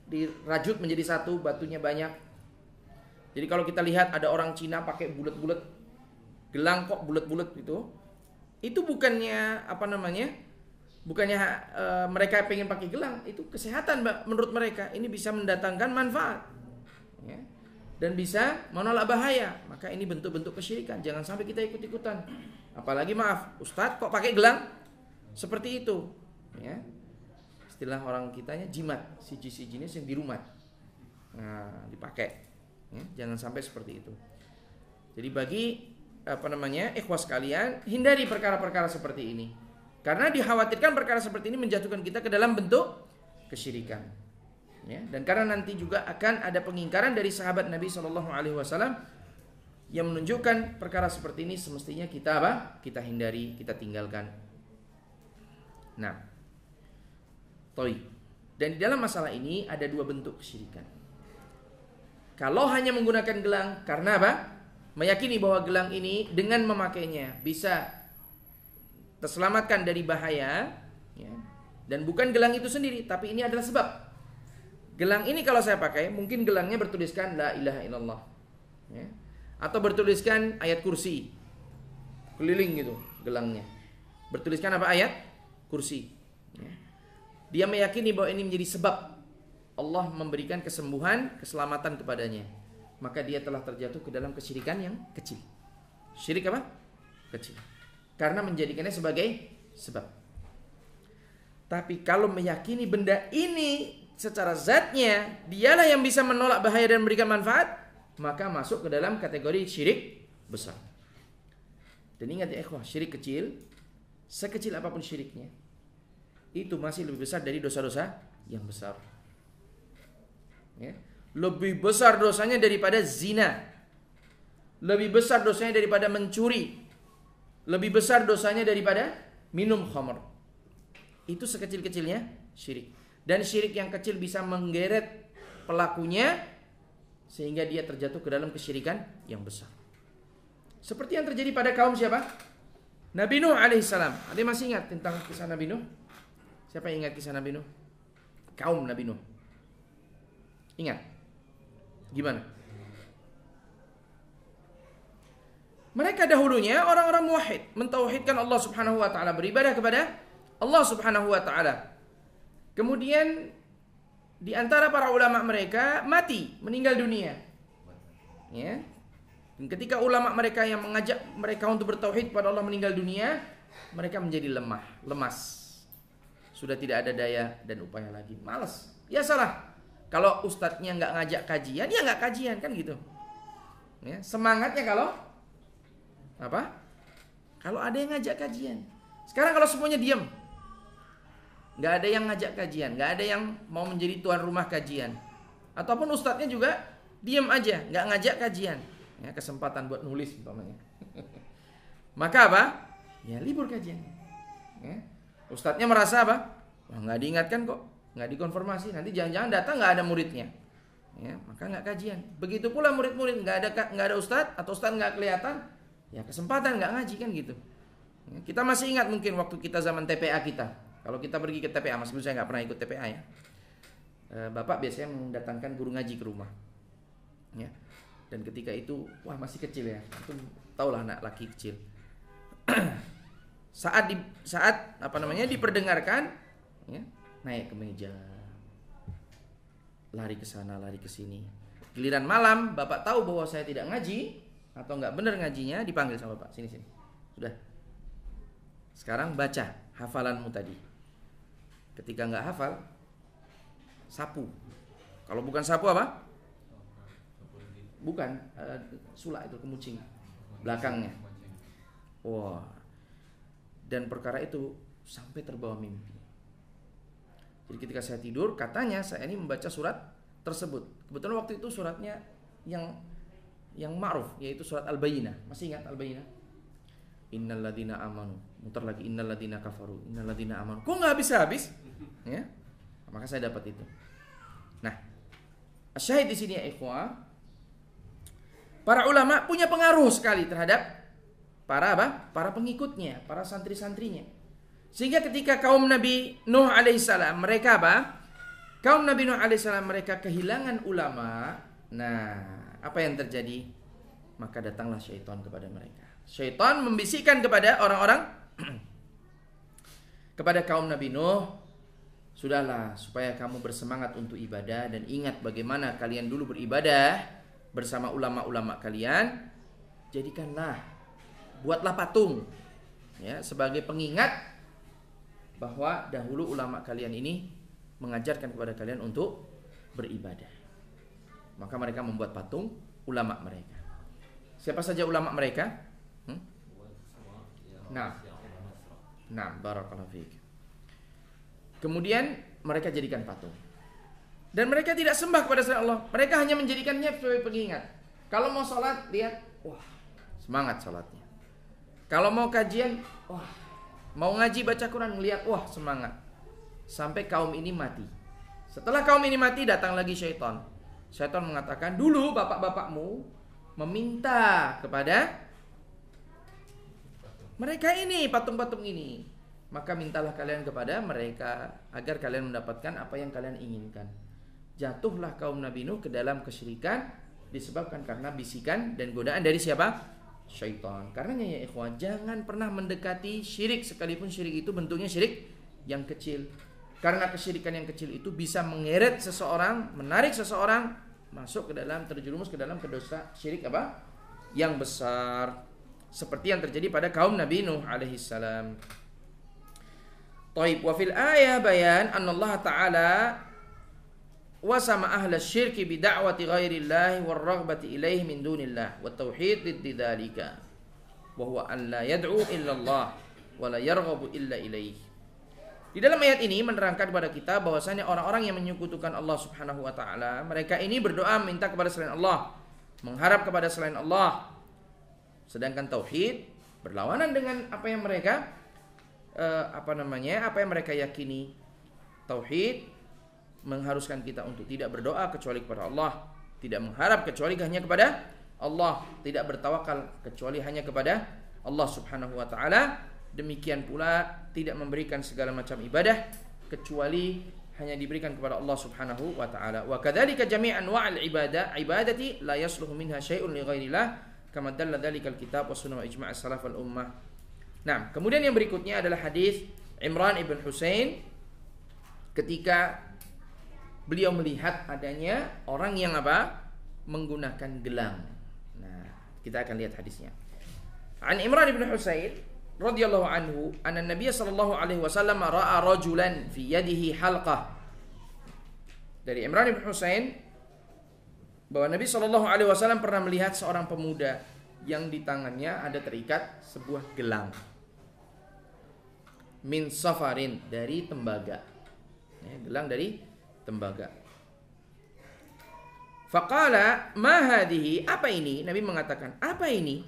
dirajut menjadi satu, batunya banyak. Jadi kalau kita lihat ada orang Cina pakai bulat-bulat gelang kok bulat-bulat itu bukannya bukannya mereka pengen pakai gelang, itu kesehatan menurut mereka. Ini bisa mendatangkan manfaat, ya, dan bisa menolak bahaya. Maka ini bentuk-bentuk kesyirikan. Jangan sampai kita ikut-ikutan. Apalagi Ustadz kok pakai gelang seperti itu, ya. Istilah orang kitanya jimat, siji jenis yang di rumah, nah, dipakai, ya. Jangan sampai seperti itu. Jadi bagi ikhwas sekalian, hindari perkara-perkara seperti ini, karena dikhawatirkan perkara seperti ini menjatuhkan kita ke dalam bentuk kesyirikan, ya. Dan karena nanti juga akan ada pengingkaran dari sahabat Nabi SAW yang menunjukkan perkara seperti ini semestinya kita kita hindari, kita tinggalkan. Nah, dan di dalam masalah ini ada dua bentuk kesyirikan. Kalau hanya menggunakan gelang karena meyakini bahwa gelang ini dengan memakainya bisa terselamatkan dari bahaya, ya, dan bukan gelang itu sendiri, tapi ini adalah sebab. Gelang ini kalau saya pakai, mungkin gelangnya bertuliskan la ilaha illallah, ya, atau bertuliskan ayat kursi, keliling gitu gelangnya, bertuliskan ayat kursi, ya. Dia meyakini bahwa ini menjadi sebab Allah memberikan kesembuhan, keselamatan kepadanya, maka dia telah terjatuh ke dalam kesyirikan yang kecil. Syirik kecil, karena menjadikannya sebagai sebab. Tapi kalau meyakini benda ini secara zatnya dialah yang bisa menolak bahaya dan memberikan manfaat, maka masuk ke dalam kategori syirik besar. Dan ingat ya ikhwah, syirik kecil, sekecil apapun syiriknya, itu masih lebih besar dari dosa-dosa yang besar. Ya. Lebih besar dosanya daripada zina. Lebih besar dosanya daripada mencuri. Lebih besar dosanya daripada minum khamr. Itu sekecil-kecilnya syirik. Dan syirik yang kecil bisa menggeret pelakunya sehingga dia terjatuh ke dalam kesyirikan yang besar. Seperti yang terjadi pada kaum siapa? Nabi Nuh alaihissalam. Ada yang masih ingat tentang kisah Nabi Nuh? Siapa yang ingat kisah Nabi Nuh? Kaum Nabi Nuh. Ingat? Gimana? Mereka dahulunya orang-orang muwahhid, mentauhidkan Allah Subhanahu wa taala, beribadah kepada Allah Subhanahu wa taala. Kemudian di antara para ulama mereka mati, meninggal dunia. Ya. Dan ketika ulama mereka yang mengajak mereka untuk bertauhid kepada Allah meninggal dunia, mereka menjadi lemah, lemas. Sudah tidak ada daya dan upaya lagi, malas. Ya salah. Kalau ustadznya nggak ngajak kajian, ya nggak kajian, kan gitu. Ya, semangatnya kalau apa? Kalau ada yang ngajak kajian. Sekarang kalau semuanya diam, nggak ada yang ngajak kajian, nggak ada yang mau menjadi tuan rumah kajian, ataupun ustadznya juga diam aja, nggak ngajak kajian. Ya, kesempatan buat nulis umpamanya. Maka apa? Ya libur kajian. Ya. Ustadznya merasa apa? Wah, nggak diingatkan kok, nggak dikonfirmasi, nanti jangan-jangan datang nggak ada muridnya. Ya, maka nggak kajian. Begitu pula murid-murid nggak ada ustadz atau ustadz nggak kelihatan, ya kesempatan nggak ngaji kan gitu. Ya, kita masih ingat mungkin waktu kita zaman TPA kita. Kalau kita pergi ke TPA, meskipun saya nggak pernah ikut TPA ya. Bapak biasanya mendatangkan guru ngaji ke rumah. Ya. Dan ketika itu, wah masih kecil ya. Itu tahulah anak laki kecil. saat diperdengarkan, ya, naik ke meja, lari ke sana, lari ke sini. Giliran malam, bapak tahu bahwa saya tidak ngaji atau nggak benar ngajinya, dipanggil sama bapak, sini. Sudah. Sekarang baca hafalanmu tadi. Ketika nggak hafal, sapu. Kalau bukan sapu apa? Bukan, sulak itu kemucing belakangnya. Wah. Dan perkara itu sampai terbawa mimpi. Jadi ketika saya tidur, katanya saya ini membaca surat tersebut. Kebetulan waktu itu suratnya yang ma'ruf, yaitu surat Al-Bayyinah. Masih ingat Al-Bayyinah? Innal ladzina amanu. Muter lagi innal ladzina kafaru. Innal ladzina amanu. Kok enggak habis-habis? Ya. Maka saya dapat itu. Nah, syahid di sini ya ikhwah. Para ulama punya pengaruh sekali terhadap para pengikutnya, para santri-santrinya. Sehingga ketika kaum Nabi Nuh alaihissalam mereka apa? Kaum Nabi Nuh alaihissalam mereka kehilangan ulama. Nah, apa yang terjadi? Maka datanglah syaitan kepada mereka. Syaitan membisikkan kepada orang-orang kepada kaum Nabi Nuh, sudahlah supaya kamu bersemangat untuk ibadah dan ingat bagaimana kalian dulu beribadah bersama ulama-ulama kalian, jadikanlah, buatlah patung ya sebagai pengingat bahwa dahulu ulama kalian ini mengajarkan kepada kalian untuk beribadah. Maka mereka membuat patung ulama mereka. Siapa saja ulama mereka? Nah, barakallahu fiik. Kemudian mereka jadikan patung. Dan mereka tidak sembah kepada selain Allah. Mereka hanya menjadikannya sebagai pengingat. Kalau mau sholat, lihat, wah, semangat sholatnya. Kalau mau kajian, wah, mau ngaji baca Quran, lihat, wah, semangat. Sampai kaum ini mati. Setelah kaum ini mati, datang lagi syaitan. Syaitan mengatakan, dulu bapak-bapakmu meminta kepada mereka ini, patung-patung ini. Maka mintalah kalian kepada mereka agar kalian mendapatkan apa yang kalian inginkan. Jatuhlah kaum Nabi Nuh ke dalam kesyirikan disebabkan karena bisikan dan godaan dari siapa? Syaitan. Karenanya ya ikhwan, jangan pernah mendekati syirik sekalipun syirik itu bentuknya syirik yang kecil. Karena kesyirikan yang kecil itu bisa mengeret seseorang, menarik seseorang masuk ke dalam, terjerumus ke dalam dosa syirik apa? Yang besar. Seperti yang terjadi pada kaum Nabi Nuh alaihissalam. Taib wa fil ayah bayan anna Allah Ta'ala wasama ahla syirki bida'wati ghairillahi warraghbati ilaihi min dunillah wa tauhid lidzalika wa huwa an la yad'u illa Allah wa la yarghabu illa ilaihi. Di Di dalam ayat ini menerangkan kepada kita bahwasanya orang-orang yang menyekutukan Allah Subhanahu wa taala, mereka ini berdoa minta kepada selain Allah, mengharap kepada selain Allah. Sedangkan tauhid berlawanan dengan apa yang mereka apa yang mereka yakini. Tauhid mengharuskan kita untuk tidak berdoa kecuali kepada Allah, tidak mengharap kecuali hanya kepada Allah, tidak bertawakal kecuali hanya kepada Allah Subhanahu wa taala. Demikian pula tidak memberikan segala macam ibadah kecuali hanya diberikan kepada Allah Subhanahu wa taala. Wa kadzalika jami'an wa'al ibadati la yasluhu minha syai'un li ghairillah kama dalla dzalikal kitab was sunnah wa ijma' as-salaf wal ummah. Nah, kemudian yang berikutnya adalah hadis Imran ibn Husain ketika beliau melihat adanya orang yang menggunakan gelang. Nah, kita akan lihat hadisnya. An Imran ibn Husain radhiyallahu anhu anna Nabiy sallallahu alaihi wasallam ra'a rajulan fi yadihi halqah. Dari Imran bin Husain bahwa Nabi sallallahu alaihi wasallam pernah melihat seorang pemuda yang di tangannya ada terikat sebuah gelang. Min safarin, dari tembaga. Ya, gelang dari tembaga. Faqala ma hadhihi, apa ini? Nabi mengatakan, apa ini?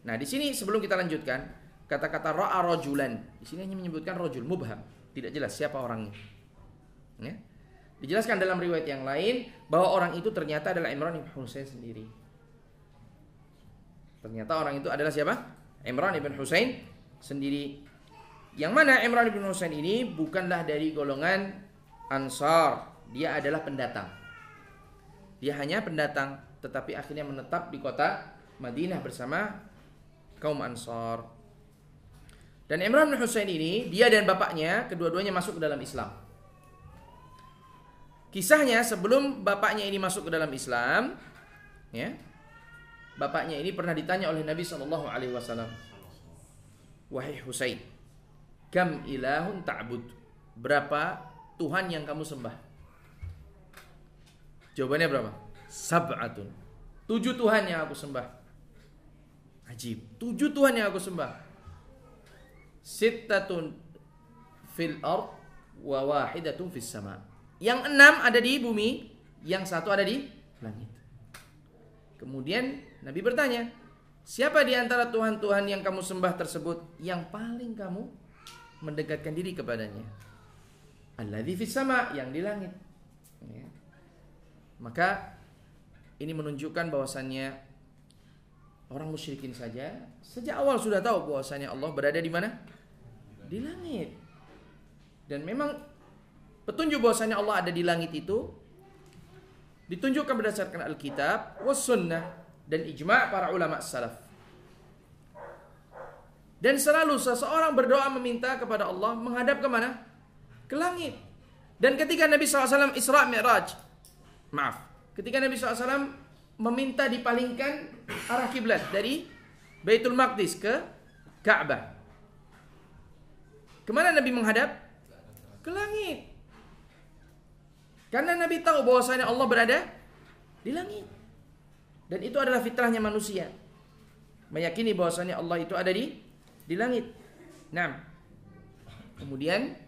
Nah, di sini sebelum kita lanjutkan, kata-kata ra'a rajulan di sini hanya menyebutkan rajul mubham, tidak jelas siapa orangnya. Ya. Dijelaskan dalam riwayat yang lain bahwa orang itu ternyata adalah Imran ibn Husain sendiri. Ternyata orang itu adalah siapa? Imran ibn Husain sendiri. Yang mana Imran ibn Husain ini bukanlah dari golongan Ansar, dia adalah pendatang. Dia hanya pendatang, tetapi akhirnya menetap di kota Madinah bersama kaum Ansar. Dan Imran bin Husain ini, dia dan bapaknya, kedua-duanya masuk ke dalam Islam. Kisahnya sebelum bapaknya ini masuk ke dalam Islam, ya, bapaknya ini pernah ditanya oleh Nabi SAW, wahai Husain, kam ilahun ta'bud, berapa Tuhan yang kamu sembah? Jawabannya berapa? Sab'atun, 7 Tuhan yang aku sembah. Ajib, 7 Tuhan yang aku sembah. Sittatun fil ard wa wahidatun fis sama. Yang 6 ada di bumi, yang 1 ada di langit. Kemudian Nabi bertanya, siapa di antara Tuhan-Tuhan yang kamu sembah tersebut yang paling kamu mendekatkan diri kepadanya? Alladzi fis sama, yang di langit. Ya. Maka ini menunjukkan bahwasannya orang musyrikin saja sejak awal sudah tahu bahwasannya Allah berada di mana? Di langit. Dan memang petunjuk bahwasannya Allah ada di langit itu ditunjukkan berdasarkan Alkitab, was sunnah, dan ijma' para ulama salaf. Dan selalu seseorang berdoa meminta kepada Allah menghadap ke mana? Ke langit. Dan ketika Nabi SAW Isra Mi'raj, ketika Nabi SAW meminta dipalingkan arah kiblat dari Baitul Maqdis ke Ka'bah, kemana Nabi menghadap? Ke langit. Karena Nabi tahu bahwasanya Allah berada di langit. Dan itu adalah fitrahnya manusia, meyakini bahwasanya Allah itu ada di langit. Nah, kemudian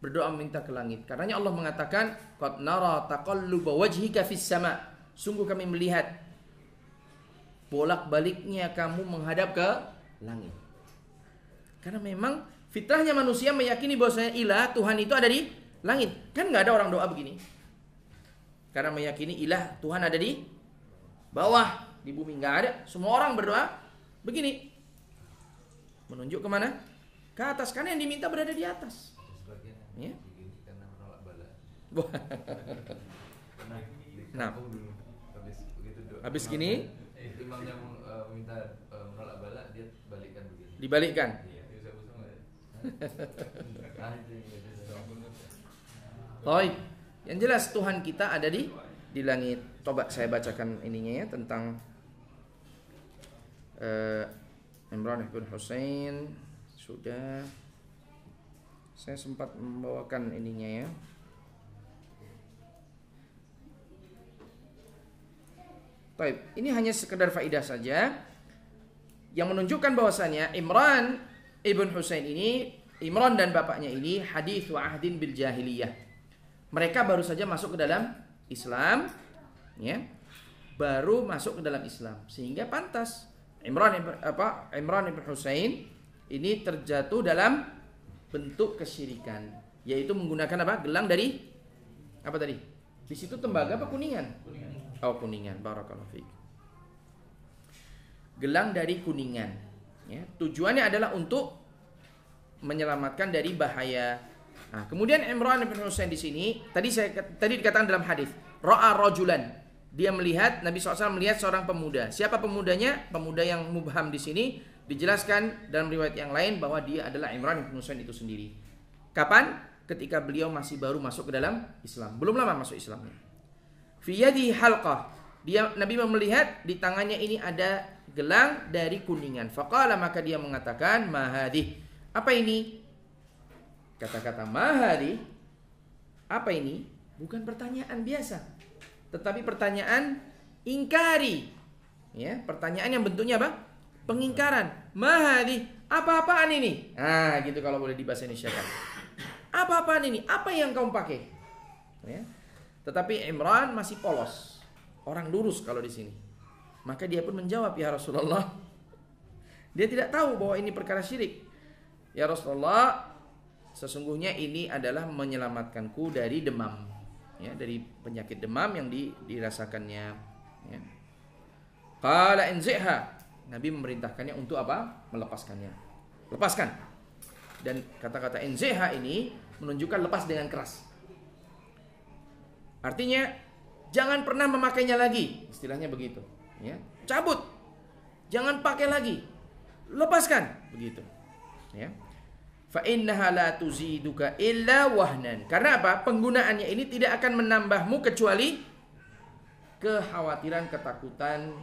berdoa meminta ke langit. Karenanya Allah mengatakan, qad nara taqalluba wajhika fis sama. Sungguh kami melihat bolak-baliknya kamu menghadap ke langit. Karena memang fitrahnya manusia meyakini bahwasanya ilah, Tuhan itu ada di langit. Kan enggak ada orang doa begini. Karena meyakini ilah, Tuhan ada di bawah, di bumi, enggak ada. Semua orang berdoa begini. Menunjuk kemana? Ke atas, karena yang diminta berada di atas. Ya. Karena menolak bala. Nah, habis gini imamnya minta menolak bala, dia balikkan begini. dibalikkan. Baik. Yang jelas Tuhan kita ada di langit. Coba saya bacakan ininya ya tentang Imran bin Husain. Sudah saya sempat membawakan ininya ya. Baik, ini hanya sekedar faedah saja yang menunjukkan bahwasanya Imran ibn Husain ini Imran dan bapaknya ini hadits wa ahdin bil jahiliyah. Mereka baru saja masuk ke dalam Islam, ya. Baru masuk ke dalam Islam, sehingga pantas Imran ibn Husain ini terjatuh dalam bentuk kesyirikan, yaitu menggunakan apa? Gelang dari apa tadi? Di situ tembaga apa kuningan? Kuningan. Oh, kuningan. Barakallahu fiik. Gelang dari kuningan, ya. Tujuannya adalah untuk menyelamatkan dari bahaya. Nah, kemudian Imran bin Husain di sini tadi dikatakan dalam hadis, ra'a rajulan. Dia melihat, Nabi SAW melihat seorang pemuda. Siapa pemudanya? Pemuda yang mubham di sini dijelaskan dalam riwayat yang lain bahwa dia adalah Imran bin Husain itu sendiri. Kapan? Ketika beliau masih baru masuk ke dalam Islam. Belum lama masuk Islamnya. Fi yadihi halqah. Nabi melihat di tangannya ini ada gelang dari kuningan. Faqala, maka dia mengatakan, ma hadih. Apa ini? Kata-kata ma hadih, apa ini? Bukan pertanyaan biasa, tetapi pertanyaan ingkari, ya, pertanyaan yang bentuknya apa? Pengingkaran. Mahadi, apa-apaan ini? Nah, gitu kalau boleh dibahasa Indonesia kan. Apa-apaan ini? Apa yang kamu pakai? Ya. Tetapi Imran masih polos, orang lurus kalau di sini. Maka dia pun menjawab, ya Rasulullah. Dia tidak tahu bahwa ini perkara syirik. Ya Rasulullah, sesungguhnya ini adalah menyelamatkanku dari demam. Ya, dari penyakit demam yang dirasakannya, ya. Qala inziha. Nabi memerintahkannya untuk apa? Melepaskannya. Lepaskan. Dan kata-kata inziha ini menunjukkan lepas dengan keras. Artinya jangan pernah memakainya lagi, istilahnya begitu, ya. Cabut. Jangan pakai lagi. Lepaskan, begitu. Ya. Fa innaha la tuziduka illa wahnan. Karena apa? Penggunaannya ini tidak akan menambahmu kecuali kekhawatiran, ketakutan,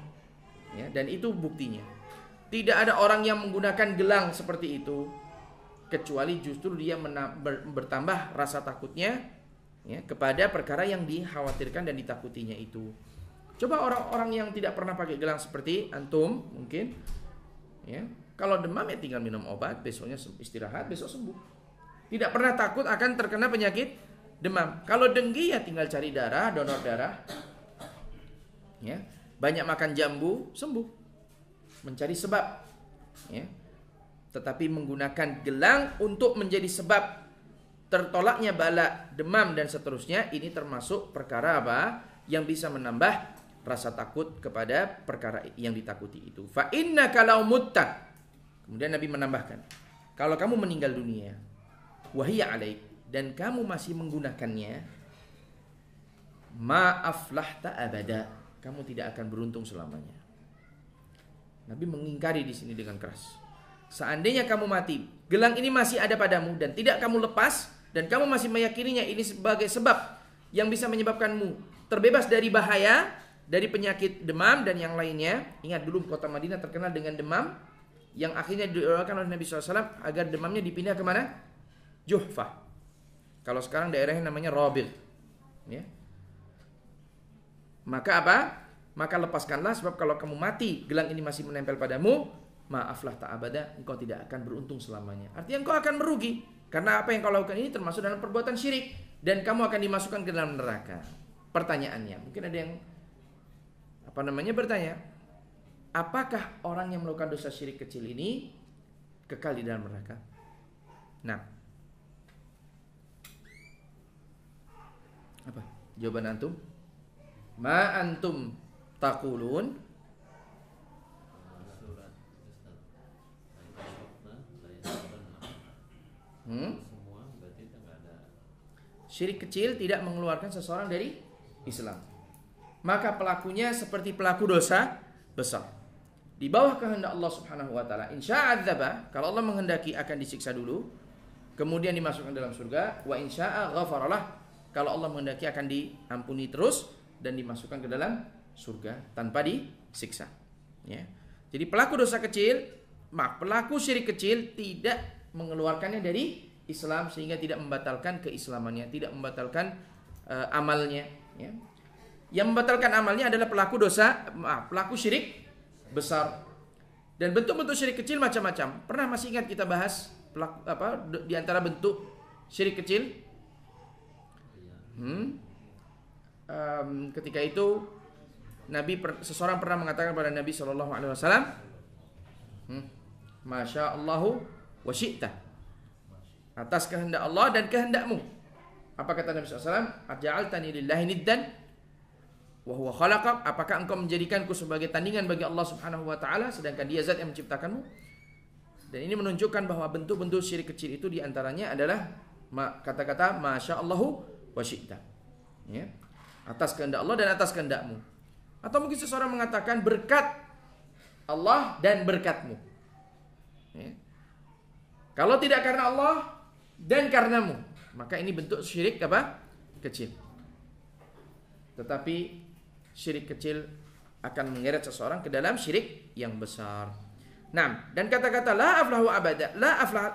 ya, dan itu buktinya. Tidak ada orang yang menggunakan gelang seperti itu kecuali justru dia bertambah rasa takutnya, ya, kepada perkara yang dikhawatirkan dan ditakutinya itu. Coba orang-orang yang tidak pernah pakai gelang seperti antum mungkin, ya. Kalau demam ya tinggal minum obat, besoknya istirahat, besok sembuh. Tidak pernah takut akan terkena penyakit demam. Kalau dengki ya tinggal cari darah, donor darah. Ya, banyak makan jambu, sembuh. Mencari sebab. Ya. Tetapi menggunakan gelang untuk menjadi sebab tertolaknya bala, demam dan seterusnya, ini termasuk perkara apa? Yang bisa menambah rasa takut kepada perkara yang ditakuti itu. Fa innaka law mutta. Kemudian Nabi menambahkan, kalau kamu meninggal dunia, wahiyya alaik, dan kamu masih menggunakannya, ma'aflahta abada, kamu tidak akan beruntung selamanya. Nabi mengingkari di sini dengan keras. Seandainya kamu mati, gelang ini masih ada padamu dan tidak kamu lepas, dan kamu masih meyakininya ini sebagai sebab yang bisa menyebabkanmu terbebas dari bahaya, dari penyakit demam dan yang lainnya. Ingat dulu kota Madinah terkenal dengan demam, yang akhirnya didoakan oleh Nabi SAW agar demamnya dipindah kemana? Juhfah. Kalau sekarang daerahnya namanya Rabil, ya. Maka apa? Maka lepaskanlah, sebab kalau kamu mati gelang ini masih menempel padamu, maaflah ta'abada, engkau tidak akan beruntung selamanya. Artinya engkau akan merugi, karena apa yang kau lakukan ini termasuk dalam perbuatan syirik, dan kamu akan dimasukkan ke dalam neraka. Pertanyaannya, mungkin ada yang bertanya, apakah orang yang melakukan dosa syirik kecil ini kekal di dalam neraka? Nah, apa jawaban antum? Ma antum taqulun? Syirik kecil tidak mengeluarkan seseorang dari Islam. Maka pelakunya seperti pelaku dosa besar. Di bawah kehendak Allah Subhanahu wa taala. Insya'adzaba, kalau Allah menghendaki akan disiksa dulu, kemudian dimasukkan dalam surga, wa insya'a ghafaralah, kalau Allah menghendaki akan diampuni terus dan dimasukkan ke dalam surga tanpa disiksa. Ya. Jadi pelaku dosa kecil, pelaku syirik kecil tidak mengeluarkannya dari Islam sehingga tidak membatalkan keislamannya, tidak membatalkan amalnya. Ya. Yang membatalkan amalnya adalah pelaku syirik besar. Dan bentuk-bentuk syirik kecil macam-macam. Pernah masih ingat kita bahas di antara bentuk syirik kecil? Ketika itu seseorang pernah mengatakan kepada Nabi Shallallahu Alaihi Wasallam, Masya Allahu wa syi'ta, atas kehendak Allah dan kehendakmu. Apa kata Nabi SAW? Aja'altani lillahi niddan wa huwa khalaqak. Apakah engkau menjadikanku sebagai tandingan bagi Allah Subhanahu wa taala sedangkan Dia zat yang menciptakanmu? Dan ini menunjukkan bahwa bentuk-bentuk syirik kecil itu diantaranya adalah kata-kata Masya Allahu wa syi'ta, ya, atas kehendak Allah dan atas kehendakmu. Atau mungkin seseorang mengatakan berkat Allah dan berkatmu, ya. Kalau tidak karena Allah dan karenamu, maka ini bentuk syirik apa? Kecil. Tetapi syirik kecil akan menggeret seseorang ke dalam syirik yang besar. Nah, dan kata-kata la aflahu abada,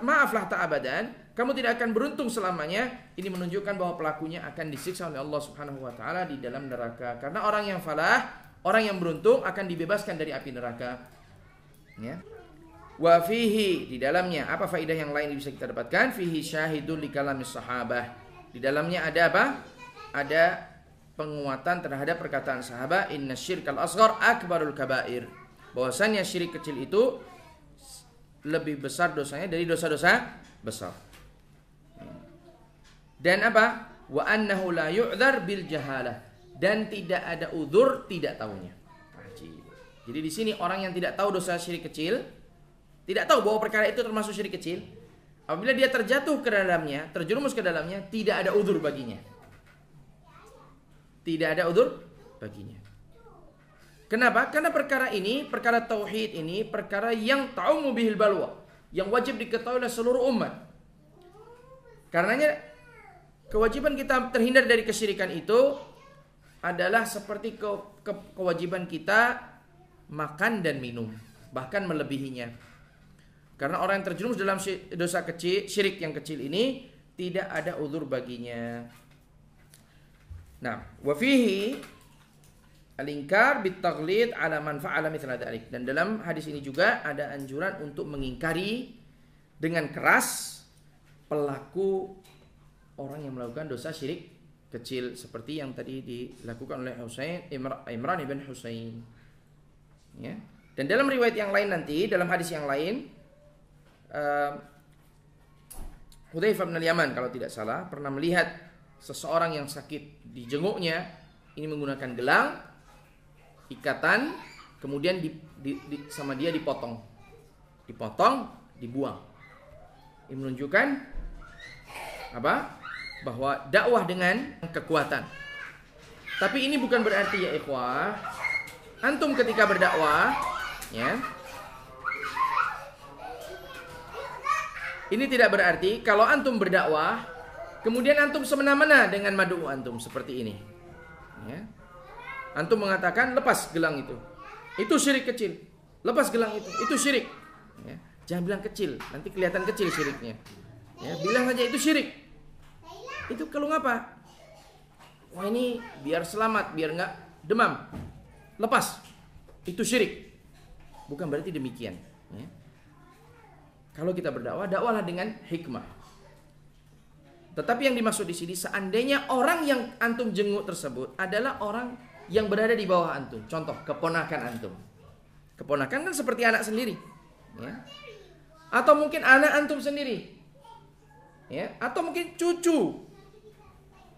ma aflahta abadan, kamu tidak akan beruntung selamanya, ini menunjukkan bahwa pelakunya akan disiksa oleh Allah Subhanahu wa taala di dalam neraka. Karena orang yang falah, orang yang beruntung akan dibebaskan dari api neraka. Ya. Wa fihi, di dalamnya apa faedah yang lain yang bisa kita dapatkan? Fihi syahidul li kalamis sahabah. Di dalamnya ada apa? Ada penguatan terhadap perkataan sahabat, inna syirkal asghar akbarul kabair. Bahwasanya syirik kecil itu lebih besar dosanya dari dosa-dosa besar. Dan apa? Wa annahu la yu'dzar bil jahalah, dan tidak ada udzur tidak tahunya. Jadi di sini orang yang tidak tahu dosa syirik kecil, tidak tahu bahwa perkara itu termasuk syirik kecil, apabila dia terjatuh ke dalamnya, terjerumus ke dalamnya, tidak ada udzur baginya. Tidak ada udzur baginya. Kenapa? Karena perkara ini, perkara tauhid ini, perkara yang ta'ummu bihil balwa, yang wajib diketahui oleh seluruh umat. Karenanya kewajiban kita terhindar dari kesyirikan itu adalah seperti kewajiban kita makan dan minum, bahkan melebihinya. Karena orang yang terjerumus dalam dosa kecil, syirik yang kecil ini, tidak ada udzur baginya. Nah, wa fihi al-inkar bit-taghlid ala man fa'ala mithla dzalik. Dan dalam hadis ini juga ada anjuran untuk mengingkari dengan keras pelaku orang yang melakukan dosa syirik kecil seperti yang tadi dilakukan oleh Imran ibn Husain. Ya. Dan dalam riwayat yang lain nanti, dalam hadis yang lain, Hudzaifah bin al-Yaman kalau tidak salah pernah melihat seseorang yang sakit, dijenguknya, ini menggunakan gelang, ikatan, kemudian sama dia dipotong, dibuang. Ini menunjukkan apa? Bahwa dakwah dengan kekuatan. Tapi ini bukan berarti ya ikhwah, antum ketika berdakwah, ya, ini tidak berarti kalau antum berdakwah kemudian antum semena-mena dengan madu antum seperti ini, ya. Antum mengatakan lepas gelang itu syirik kecil, lepas gelang itu syirik, ya. Jangan bilang kecil, nanti kelihatan kecil syiriknya, ya. Bilang saja itu syirik. Itu kalau ngapa? Wah, ini biar selamat, biar nggak demam, lepas, itu syirik. Bukan berarti demikian, ya. Kalau kita berdakwah, dakwahlah dengan hikmah. Tetapi yang dimaksud di sini, seandainya orang yang antum jenguk tersebut adalah orang yang berada di bawah antum. Contoh, keponakan antum. Keponakan kan seperti anak sendiri, ya. Atau mungkin anak antum sendiri, ya. Atau mungkin cucu.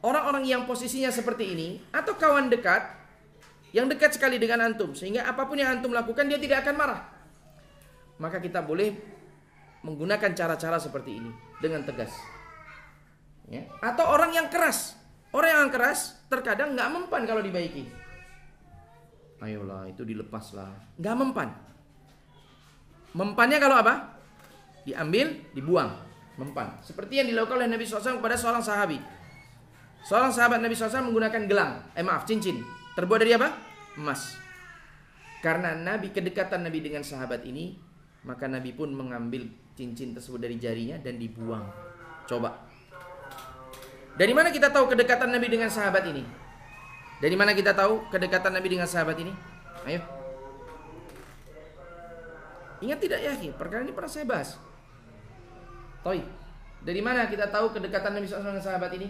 Orang-orang yang posisinya seperti ini, atau kawan dekat yang dekat sekali dengan antum, sehingga apapun yang antum lakukan dia tidak akan marah. Maka kita boleh menggunakan cara-cara seperti ini dengan tegas, ya. Atau orang yang keras. Orang yang keras terkadang nggak mempan kalau dibaiki. Ayolah, itu dilepaslah. Nggak mempan. Mempannya kalau apa? Diambil, dibuang. Mempan. Seperti yang dilakukan oleh Nabi SAW kepada seorang sahabi. Seorang sahabat Nabi SAW menggunakan gelang, cincin. Terbuat dari apa? Emas. Karena kedekatan Nabi dengan sahabat ini, maka Nabi pun mengambil cincin tersebut dari jarinya dan dibuang. Coba. Dari mana kita tahu kedekatan Nabi dengan sahabat ini? Dari mana kita tahu kedekatan Nabi dengan sahabat ini? Ayo. Ingat tidak ya, perkara ini pernah saya bahas. Toi. Dari mana kita tahu kedekatan Nabi SAW dengan sahabat ini?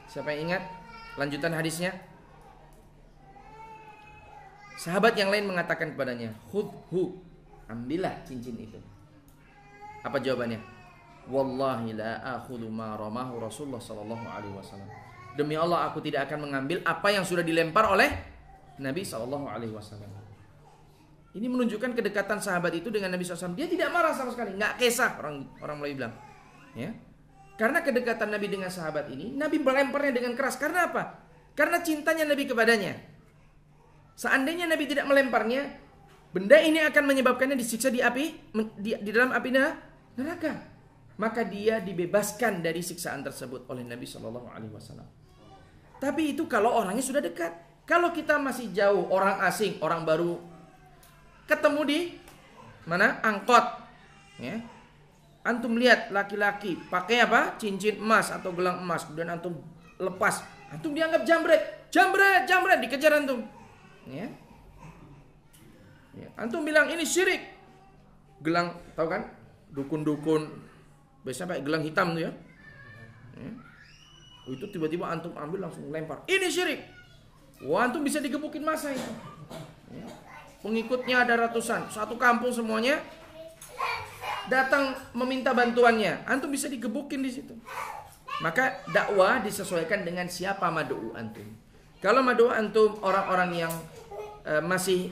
Siapa yang ingat lanjutan hadisnya? Sahabat yang lain mengatakan kepadanya, "Khudhu, ambillah cincin itu." Apa jawabannya? "Wallahi la akhudhu ma ramahu Rasulullah sallallahu alaihi wasallam." Demi Allah, aku tidak akan mengambil apa yang sudah dilempar oleh Nabi sallallahu alaihi wasallam. Ini menunjukkan kedekatan sahabat itu dengan Nabi SAW. Dia tidak marah sama sekali, nggak kesah, orang Melayu bilang. Ya, karena kedekatan Nabi dengan sahabat ini, Nabi melemparnya dengan keras. Karena apa? Karena cintanya Nabi kepadanya. Seandainya Nabi tidak melemparnya, benda ini akan menyebabkannya disiksa di api, di dalam api neraka. Maka dia dibebaskan dari siksaan tersebut oleh Nabi SAW. Tapi itu kalau orangnya sudah dekat. Kalau kita masih jauh, orang asing, orang baru, ketemu di mana? Angkot. Ya. Antum lihat laki-laki pakai apa? Cincin emas atau gelang emas, kemudian antum lepas. Antum dianggap jambret, dikejar antum. Ya. Ya. Antum bilang ini syirik. Gelang, tahu kan? Dukun-dukun biasanya pakai gelang hitam tuh ya. Ya. Itu tiba-tiba antum ambil langsung lempar. Ini syirik. Wah, antum bisa digebukin massa itu. Ya. Pengikutnya ada ratusan, satu kampung semuanya datang meminta bantuannya. Antum bisa digebukin di situ. Maka dakwah disesuaikan dengan siapa mad'u antum. Kalau mad'u antum orang-orang yang masih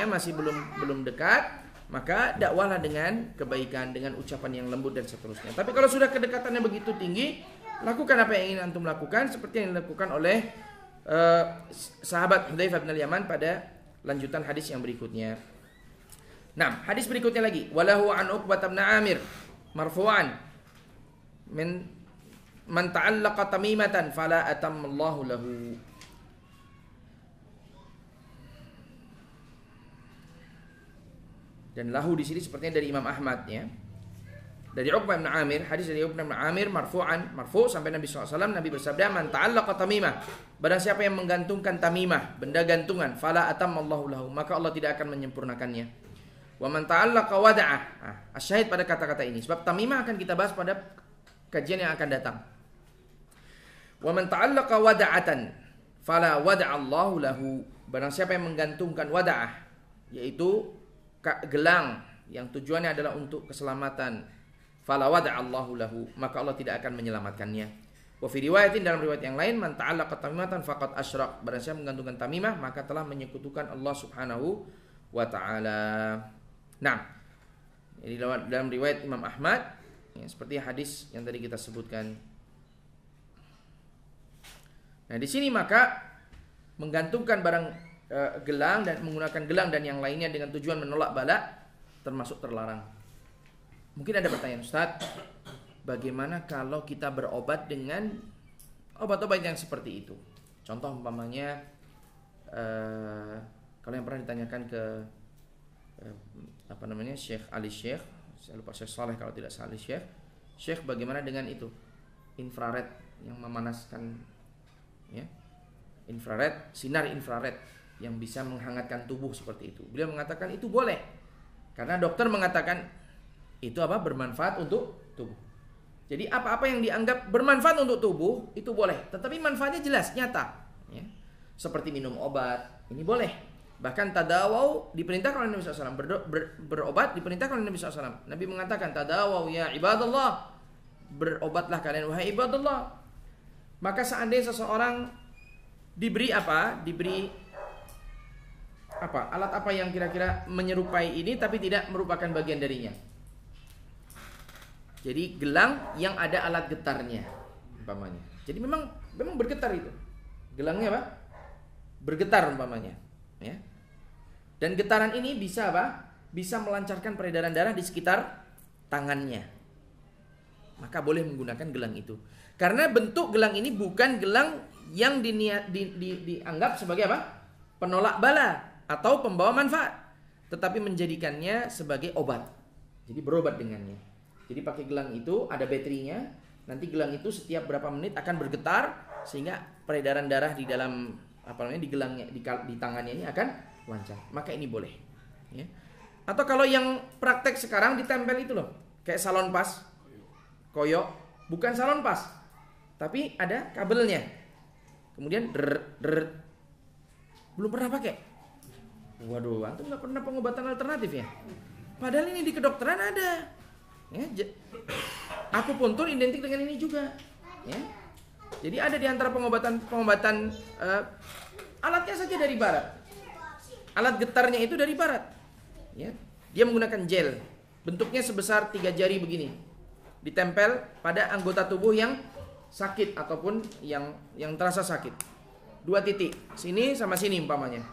masih belum dekat, maka dakwahlah dengan kebaikan, dengan ucapan yang lembut dan seterusnya. Tapi kalau sudah kedekatannya begitu tinggi, lakukan apa yang ingin antum lakukan, seperti yang dilakukan oleh sahabat Hudzaifah bin Al-Yaman pada lanjutan hadis yang berikutnya. Nah, hadis berikutnya lagi, walahu an Uqbah bin Amir marfu'an man ta'allaqa tamimatan fala atammallahu lahu. Dan lahu di sini sepertinya dari Imam Ahmad ya. Dari Uqbah bin Amir, hadis dari Uqbah bin Amir marfu' sampai Nabi SAW. Nabi bersabda, man ta'allaqa tamimah, barang siapa yang menggantungkan tamimah, benda gantungan, fala atammallahu lahu, maka Allah tidak akan menyempurnakannya. Wa man ta'allaqa wada'ah, asyahid pada kata-kata ini, sebab tamimah akan kita bahas pada kajian yang akan datang. Wa man ta'allaqa wada'atan fala wada'allahu lahu, barang siapa yang menggantungkan wada'ah, yaitu gelang yang tujuannya adalah untuk keselamatan, fala wada'allahu lahu, maka Allah tidak akan menyelamatkannya. Wa fi riwayatin, dalam riwayat yang lain, man ta'allaqa tamimatan faqad asyrak, barang siapa menggantungkan tamimah maka telah menyekutukan Allah Subhanahu wa taala. Nah, ini dalam riwayat Imam Ahmad ya, seperti hadis yang tadi kita sebutkan. Nah, di sini maka menggantungkan barang gelang dan menggunakan gelang dan yang lainnya dengan tujuan menolak bala termasuk terlarang. Mungkin ada pertanyaan, Ustaz, bagaimana kalau kita berobat dengan obat-obat yang seperti itu? Contoh umpamanya, kalau yang pernah ditanyakan ke Syekh Ali Syekh, saya lupa Syekh Saleh kalau tidak salah, Syekh bagaimana dengan itu? Infrared yang memanaskan, ya, sinar infrared yang bisa menghangatkan tubuh seperti itu. Beliau mengatakan itu boleh, karena dokter mengatakan itu bermanfaat untuk tubuh. Jadi apa-apa yang dianggap bermanfaat untuk tubuh itu boleh, tetapi manfaatnya jelas, nyata ya. Seperti minum obat, ini boleh. Bahkan tadawau diperintahkan oleh Nabi SAW, berobat diperintahkan oleh Nabi SAW. Nabi mengatakan, tadawau ya ibadallah, berobatlah kalian wahai ibadallah. Maka seandainya seseorang diberi alat apa yang kira-kira menyerupai ini tapi tidak merupakan bagian darinya. Jadi gelang yang ada alat getarnya umpamanya. Jadi memang bergetar itu. Gelangnya bergetar umpamanya, ya. Dan getaran ini bisa bisa melancarkan peredaran darah di sekitar tangannya. Maka boleh menggunakan gelang itu. Karena bentuk gelang ini bukan gelang yang dianggap sebagai penolak bala atau pembawa manfaat, tetapi menjadikannya sebagai obat. Jadi berobat dengannya. Jadi pakai gelang itu ada baterinya. Nanti gelang itu setiap berapa menit akan bergetar sehingga peredaran darah di dalam di gelangnya, di tangannya ini akan lancar. Maka ini boleh. Ya. Atau kalau yang praktek sekarang ditempel itu loh, kayak salon pas, koyok, bukan salon pas, tapi ada kabelnya. Kemudian belum pernah pakai. Waduh, antum nggak pernah pengobatan alternatif ya? Padahal ini di kedokteran ada. Ya, akupuntur identik dengan ini juga. Ya. Jadi ada di antara pengobatan alatnya saja dari barat. Alat getarnya itu dari barat. Ya. Dia menggunakan gel, bentuknya sebesar 3 jari begini, ditempel pada anggota tubuh yang sakit ataupun yang terasa sakit. 2 titik, sini sama sini umpamanya.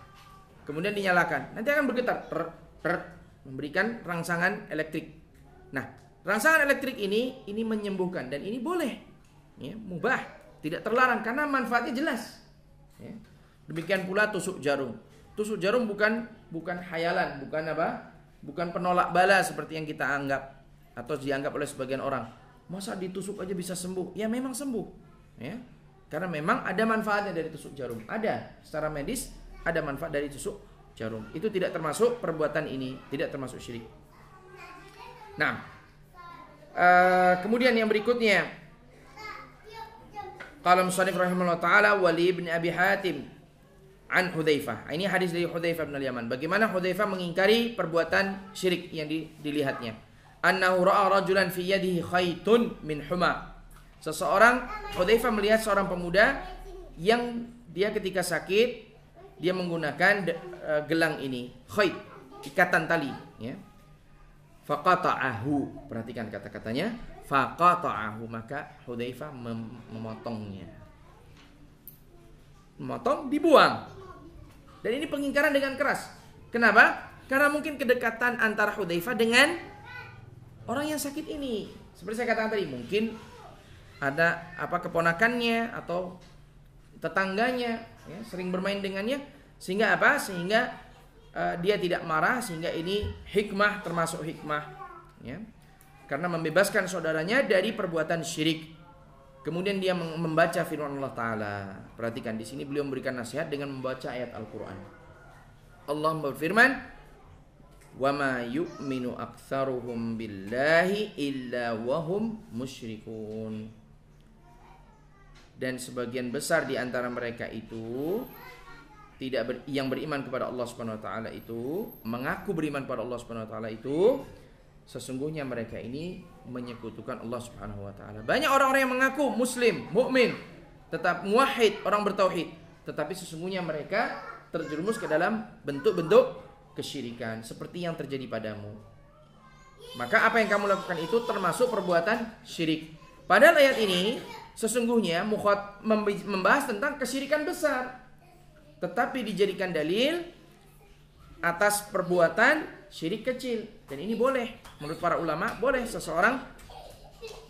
Kemudian dinyalakan, nanti akan bergetar, memberikan rangsangan elektrik. Nah, rangsangan elektrik ini menyembuhkan dan ini boleh, ya, mubah, tidak terlarang karena manfaatnya jelas. Ya. Demikian pula tusuk jarum. Tusuk jarum bukan hayalan, bukan penolak bala seperti yang kita anggap atau dianggap oleh sebagian orang. Masa ditusuk aja bisa sembuh? Ya memang sembuh, ya. Karena memang ada manfaatnya dari tusuk jarum. Ada secara medis ada manfaat dari tusuk jarum. Itu tidak termasuk perbuatan ini, tidak termasuk syirik. Nah, kemudian yang berikutnya, qala musannif rahimahullah taala Wali bin Abi Hatim an Hudzaifah. Ini hadis dari Hudzaifah bin Al-Yaman. Bagaimana Hudzaifah mengingkari perbuatan syirik yang dilihatnya. Annahu ra'a rajulan fi yadihi khaitun min huma. Hudzaifah melihat seorang pemuda yang dia ketika sakit dia menggunakan gelang ini, khait, ikatan tali, ya. Faqata'ahu, perhatikan kata-katanya, faqata'ahu, maka Hudzaifah memotongnya. Memotong, dibuang. Dan ini pengingkaran dengan keras. Kenapa? Karena mungkin kedekatan antara Hudzaifah dengan orang yang sakit ini. Seperti saya katakan tadi, mungkin ada keponakannya atau tetangganya, ya, sering bermain dengannya, sehingga dia tidak marah, sehingga ini hikmah, termasuk hikmah, ya, karena membebaskan saudaranya dari perbuatan syirik. Kemudian dia membaca firman Allah Taala. Perhatikan di sini beliau memberikan nasihat dengan membaca ayat Al-Quran. Allah berfirman, wa ma yu'minu aktsaruhum billahi illa wahum musyrikun. Dan sebagian besar di antara mereka itu yang beriman kepada Allah Subhanahu wa taala itu, mengaku beriman kepada Allah Subhanahu wa taala itu, sesungguhnya mereka ini menyekutukan Allah Subhanahu wa taala. Banyak orang-orang yang mengaku muslim, mukmin, tetap muwahhid, orang bertauhid, tetapi sesungguhnya mereka terjerumus ke dalam bentuk-bentuk kesyirikan seperti yang terjadi padamu. Maka apa yang kamu lakukan itu termasuk perbuatan syirik. Padahal ayat ini sesungguhnya membahas tentang kesyirikan besar, tetapi dijadikan dalil atas perbuatan syirik kecil. Dan ini boleh, menurut para ulama, boleh seseorang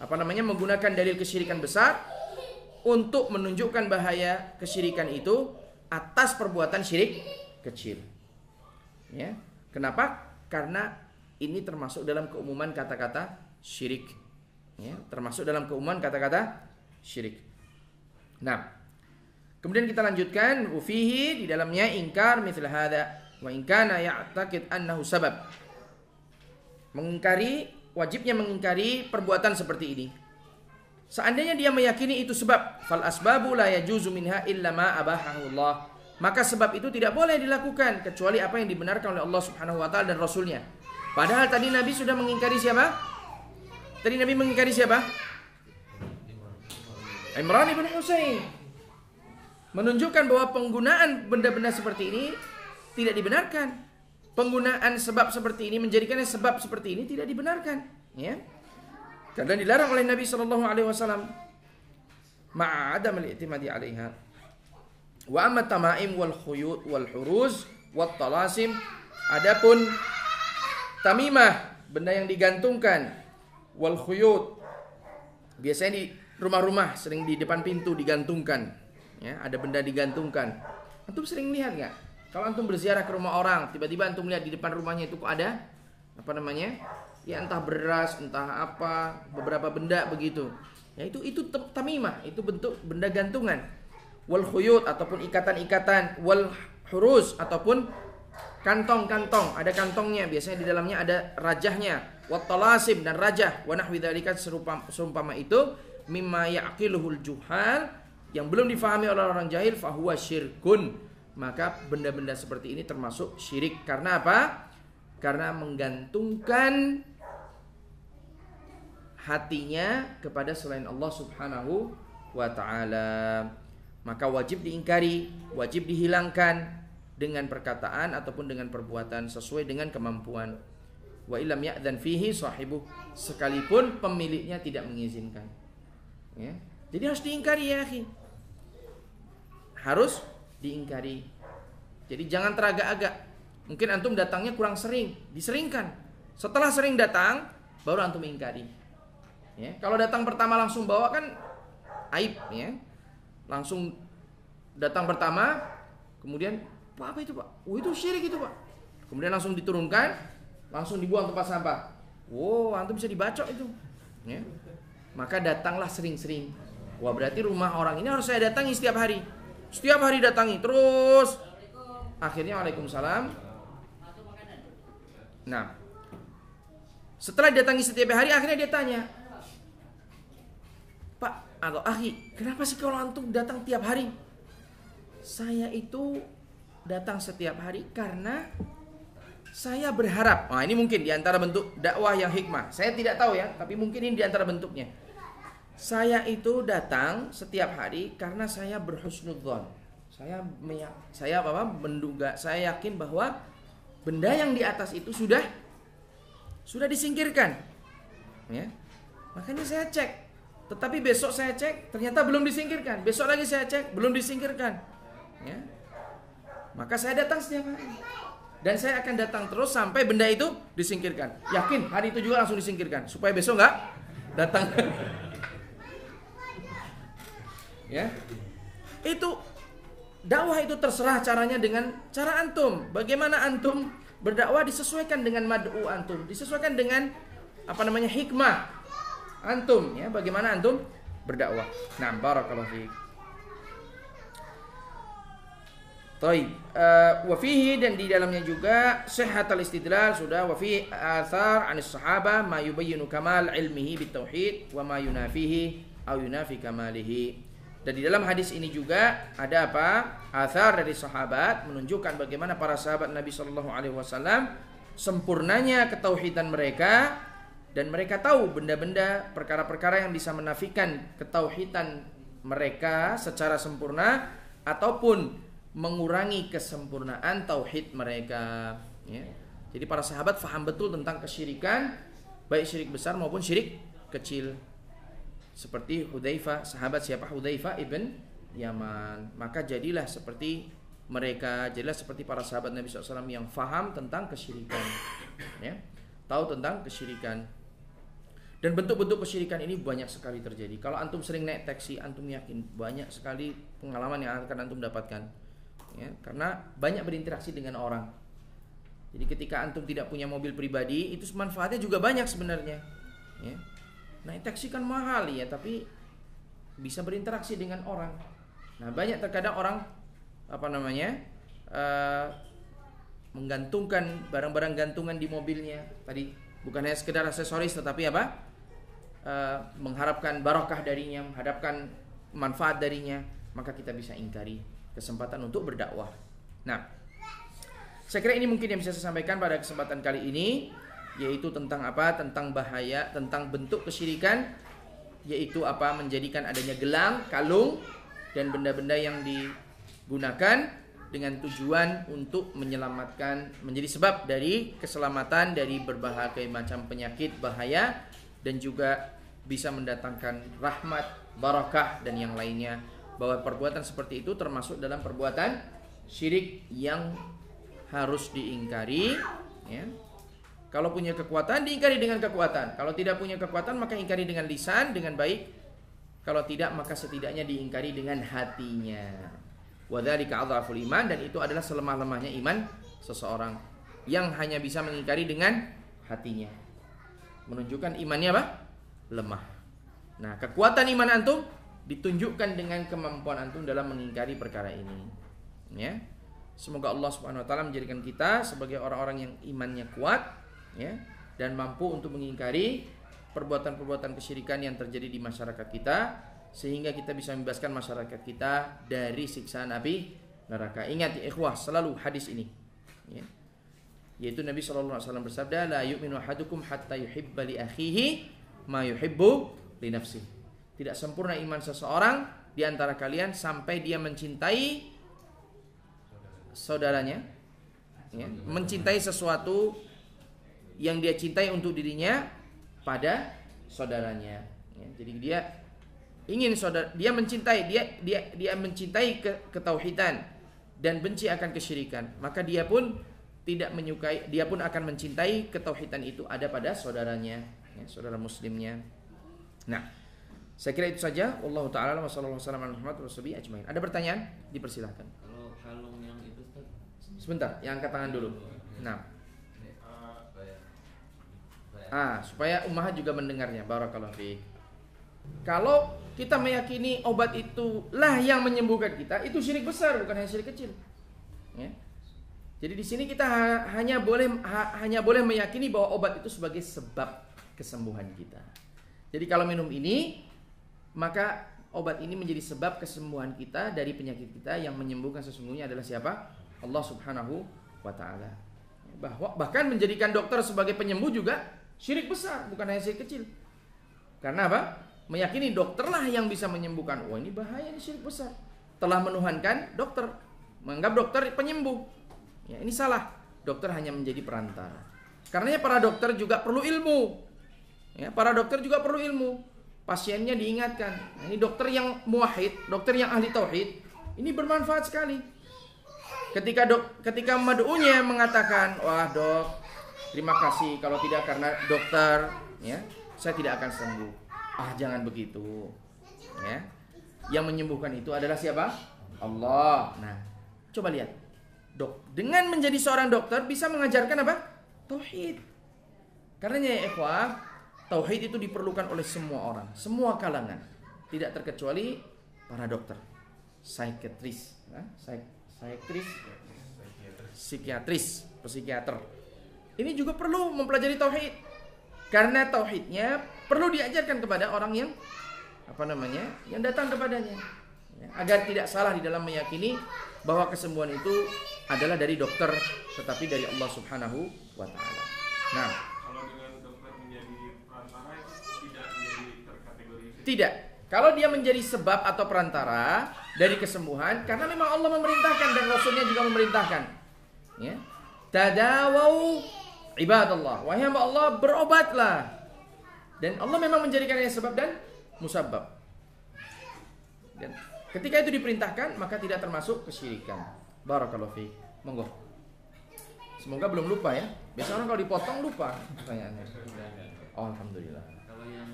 menggunakan dalil kesyirikan besar untuk menunjukkan bahaya kesyirikan itu atas perbuatan syirik kecil. Ya. Kenapa? Karena ini termasuk dalam keumuman kata-kata syirik. Ya, termasuk dalam keumuman kata-kata syirik. Nah, kemudian kita lanjutkan, fihi, di dalamnya ingkar mithla hadza wa in kana ya'taqid annahu sabab. Wajibnya mengingkari perbuatan seperti ini. Seandainya dia meyakini itu sebab, fal asbabu la yajuzu minha illa ma abahahu Allah. Maka sebab itu tidak boleh dilakukan kecuali apa yang dibenarkan oleh Allah Subhanahu wa taala dan Rasulnya. Padahal tadi Nabi sudah mengingkari siapa? Tadi Nabi mengingkari siapa? Imran ibn Husain. Menunjukkan bahwa penggunaan benda-benda seperti ini tidak dibenarkan. Penggunaan sebab seperti ini, menjadikannya sebab seperti ini tidak dibenarkan, ya. Karena dilarang oleh Nabi sallallahu alaihi wasallam. Ma'adam al-i'timadi 'alaiha. Wa amma tamaim wal khuyut wal huruz wat talasim, adapun tamimah, benda yang digantungkan, wal khuyut, biasanya di rumah-rumah sering di depan pintu digantungkan, ya, ada benda digantungkan. Antum sering lihat nggak? Kalau antum berziarah ke rumah orang, tiba-tiba antum lihat di depan rumahnya itu kok ada ya entah beras, entah apa, beberapa benda begitu. Ya itu tamimah, itu bentuk benda gantungan. Wal khuyut ataupun ikatan-ikatan, wal huruz ataupun kantong-kantong, ada kantongnya, biasanya di dalamnya ada rajahnya, wat talasim dan rajah, wa nahwi dzalika seumpama itu, mimma yaqiluhul juhal, yang belum difahami oleh orang jahil, fahuwa syirkun, maka benda-benda seperti ini termasuk syirik. Karena apa? Karena menggantungkan hatinya kepada selain Allah Subhanahu wa ta'ala. Maka wajib diingkari, wajib dihilangkan dengan perkataan ataupun dengan perbuatan sesuai dengan kemampuan. Wa illam ya'dzan fihi sahibuh, sekalipun pemiliknya tidak mengizinkan. Ya. Jadi harus diingkari ya akhi. Harus diingkari. Jadi jangan teragak-agak. Mungkin antum datangnya kurang sering, diseringkan. Setelah sering datang, baru antum ingkari. Ya. Kalau datang pertama langsung bawa kan aib, ya. Langsung datang pertama, kemudian Pak, apa itu Pak? Oh itu syirik itu Pak. Kemudian langsung diturunkan, langsung dibuang tempat sampah. Wow, antum bisa dibacok itu. Ya. Maka datanglah sering-sering. Wah, berarti rumah orang ini harus saya datangi setiap hari. Setiap hari datangi terus. Akhirnya waalaikumsalam. Nah, setelah datangi setiap hari, akhirnya dia tanya, Pak atau akhi, kenapa sih kalau antum datang tiap hari? Saya itu datang setiap hari karena saya berharap. Nah, ini mungkin diantara bentuk dakwah yang hikmah. Saya tidak tahu ya, tapi mungkin ini diantara bentuknya. Saya itu datang setiap hari karena saya berhusnudzon. Saya menduga, saya yakin bahwa benda yang di atas itu sudah disingkirkan. Ya. Makanya saya cek. Tetapi besok saya cek, ternyata belum disingkirkan. Besok lagi saya cek, belum disingkirkan. Ya. Maka saya datang setiap hari. Dan saya akan datang terus sampai benda itu disingkirkan. Yakin hari itu juga langsung disingkirkan, supaya besok enggak datang. Ya. Itu dakwah itu terserah caranya dengan cara antum. Bagaimana antum berdakwah disesuaikan dengan mad'u antum, disesuaikan dengan hikmah antum, ya, bagaimana antum berdakwah. Nah, barakallahu fiik. Baik, wa fihi, dan di dalamnya juga sihhatul istidlal sudah, wa fi athar 'anis sahabah ma yubayyinu kamal ilmihi bitauhid wa ma yunafihi aw yunafi kamalihi. Dan di dalam hadis ini juga ada apa? Athar dari sahabat menunjukkan bagaimana para sahabat Nabi sallallahu alaihi wasallam sempurnanya ketauhidan mereka, dan mereka tahu benda-benda, perkara-perkara yang bisa menafikan ketauhidan mereka secara sempurna ataupun mengurangi kesempurnaan tauhid mereka, ya. Jadi para sahabat faham betul tentang kesyirikan, baik syirik besar maupun syirik kecil. Seperti Hudzaifah, sahabat siapa? Hudzaifah ibn Yaman. Maka jadilah seperti mereka, jadilah seperti para sahabat Nabi SAW yang faham tentang kesyirikan, ya, tahu tentang kesyirikan. Dan bentuk-bentuk kesyirikan ini banyak sekali terjadi. Kalau antum sering naik taksi, antum yakin banyak sekali pengalaman yang akan antum dapatkan, ya, karena banyak berinteraksi dengan orang. Jadi ketika antum tidak punya mobil pribadi, itu manfaatnya juga banyak sebenarnya, ya. Naik taksi kan mahal ya, tapi bisa berinteraksi dengan orang. Nah, banyak terkadang orang menggantungkan barang-barang gantungan di mobilnya. Tadi bukan hanya sekedar aksesoris, tetapi mengharapkan barokah darinya, mengharapkan manfaat darinya. Maka kita bisa ingkari kesempatan untuk berdakwah. Nah, saya kira ini mungkin yang bisa saya sampaikan pada kesempatan kali ini, yaitu tentang tentang bahaya, tentang bentuk kesyirikan, yaitu menjadikan adanya gelang, kalung, dan benda-benda yang digunakan dengan tujuan untuk menyelamatkan, menjadi sebab dari keselamatan dari berbagai macam penyakit bahaya, dan juga bisa mendatangkan rahmat, barakah, dan yang lainnya. Bahwa perbuatan seperti itu termasuk dalam perbuatan syirik yang harus diingkari, ya. Kalau punya kekuatan, diingkari dengan kekuatan. Kalau tidak punya kekuatan, maka ingkari dengan lisan, dengan baik. Kalau tidak, maka setidaknya diingkari dengan hatinya. Wadzalika adhaful iman, dan itu adalah selemah-lemahnya iman seseorang, yang hanya bisa mengingkari dengan hatinya. Menunjukkan imannya lemah. Nah, kekuatan iman antum ditunjukkan dengan kemampuan antum dalam mengingkari perkara ini, ya. Semoga Allah Subhanahu wa taala menjadikan kita sebagai orang-orang yang imannya kuat ya dan mampu untuk mengingkari perbuatan-perbuatan kesyirikan yang terjadi di masyarakat kita sehingga kita bisa membebaskan masyarakat kita dari siksaan api neraka. Ingat ya ikhwah, selalu hadis ini ya. Yaitu Nabi sallallahu alaihi wasallam bersabda, la yu'minu ahadukum hatta yuhibba li akhihi ma yuhibbu li nafsihi. Tidak sempurna iman seseorang di antara kalian sampai dia mencintai saudaranya ya, mencintai sesuatu yang dia cintai untuk dirinya pada saudaranya ya. Jadi dia ingin dia mencintai dia mencintai ketauhidan dan benci akan kesyirikan, maka dia pun tidak menyukai, dia pun akan mencintai ketauhidan itu ada pada saudaranya ya, saudara muslimnya. Nah, saya kira itu saja. Wallahu taala wa sallallahu alaihi wasallam ajmain. Ada pertanyaan? Dipersilakan. Kalau kalung yang itu Ustaz. Sebentar, yang angkat tangan dulu. Nah. Supaya ummahat juga mendengarnya. Barakallahu fiik. Kalau kita meyakini obat itulah yang menyembuhkan kita, itu syirik besar, bukan hanya syirik kecil. Ya. Jadi di sini kita hanya boleh meyakini bahwa obat itu sebagai sebab kesembuhan kita. Jadi kalau minum ini, maka obat ini menjadi sebab kesembuhan kita dari penyakit kita. Yang menyembuhkan sesungguhnya adalah siapa? Allah Subhanahu wa taala. Bahkan menjadikan dokter sebagai penyembuh juga syirik besar, bukan hanya syirik kecil. Karena apa? Meyakini dokterlah yang bisa menyembuhkan. Wah, ini bahaya, ini syirik besar. Telah menuhankan dokter, menganggap dokter penyembuh. Ya, ini salah. Dokter hanya menjadi perantara. Karenanya para dokter juga perlu ilmu. Ya, para dokter juga perlu ilmu. Pasiennya diingatkan. Nah, ini dokter yang muwahhid, dokter yang ahli tauhid, ini bermanfaat sekali. Ketika mad'unya mengatakan, wah dok, terima kasih, kalau tidak karena dokter, ya, saya tidak akan sembuh. Jangan begitu, ya. Yang menyembuhkan itu adalah siapa? Allah. Nah, coba lihat, dengan menjadi seorang dokter bisa mengajarkan apa? Tauhid. Karenanya ya ikhwah, tauhid itu diperlukan oleh semua orang, semua kalangan, tidak terkecuali para dokter, psikiatris, psikiatris, psikiater. Ini juga perlu mempelajari tauhid. Karena tauhidnya perlu diajarkan kepada orang yang yang datang kepadanya. Ya, agar tidak salah di dalam meyakini bahwa kesembuhan itu adalah dari dokter, tetapi dari Allah Subhanahu wa taala. Nah, kalau dengan dokter menjadi perantara itu tidak menjadi terkategori. Tidak. Kalau dia menjadi sebab atau perantara dari kesembuhan, karena memang Allah memerintahkan dan Rasulnya juga memerintahkan. Ya. Tadawau ibadallah. Wahai hamba Allah, berobatlah. Dan Allah memang menjadikannya sebab dan musabab. Dan ketika itu diperintahkan, maka tidak termasuk kesyirikan. Barakallahu fiik. Monggo. Semoga belum lupa ya. Biasa orang kalau dipotong lupa pertanyaannya. Oh, alhamdulillah. Kalau yang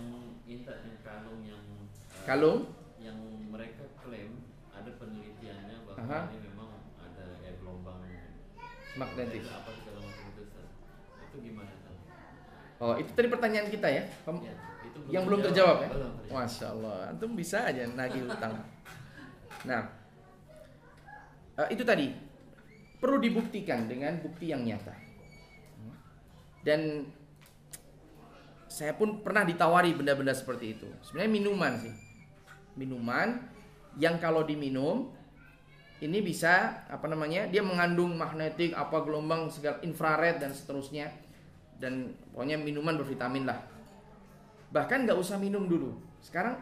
intak yang kalung kalung yang mereka klaim ada penelitiannya bahwa ini memang ada gelombang magnetis. Apa segala macam itu, itu gimana? Oh, itu tadi pertanyaan kita ya? Ya, itu yang belum terjawab ya? Belum terjawab. Masya Allah, antum bisa aja nagih utang. Nah, itu tadi perlu dibuktikan dengan bukti yang nyata. Dan saya pun pernah ditawari benda-benda seperti itu. Sebenarnya minuman sih. Minuman yang kalau diminum ini bisa dia mengandung magnetik, gelombang segala infrared dan seterusnya, dan pokoknya minuman bervitamin lah. Bahkan nggak usah minum dulu, sekarang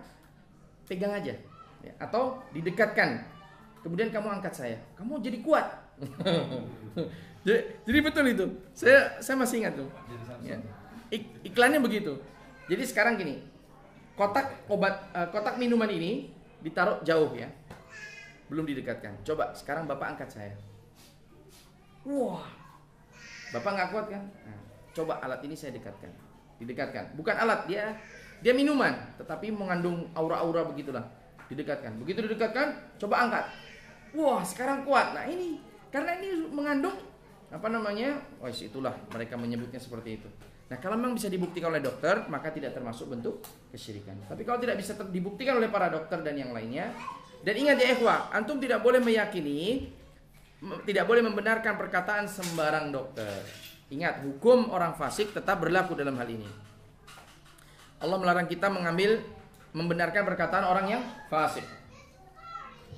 pegang aja ya, atau didekatkan, kemudian kamu angkat saya, kamu jadi kuat. jadi betul itu, saya masih ingat tuh ya. Iklannya begitu. Jadi sekarang gini, kotak minuman ini ditaruh jauh ya, belum didekatkan. Coba sekarang bapak angkat saya. Wah, bapak nggak kuat kan? Nah, coba alat ini saya didekatkan. Bukan alat, dia minuman, tetapi mengandung aura-aura begitulah. Didekatkan. Begitu didekatkan, coba angkat. Wah, sekarang kuat. Nah ini karena ini mengandung itulah mereka menyebutnya seperti itu. Nah, kalau memang bisa dibuktikan oleh dokter, maka tidak termasuk bentuk kesyirikan. Tapi kalau tidak bisa dibuktikan oleh para dokter dan yang lainnya, dan ingat ya ikhwah, antum tidak boleh meyakini tidak boleh membenarkan perkataan sembarang dokter. Ingat, hukum orang fasik tetap berlaku dalam hal ini. Allah melarang kita membenarkan perkataan orang yang fasik.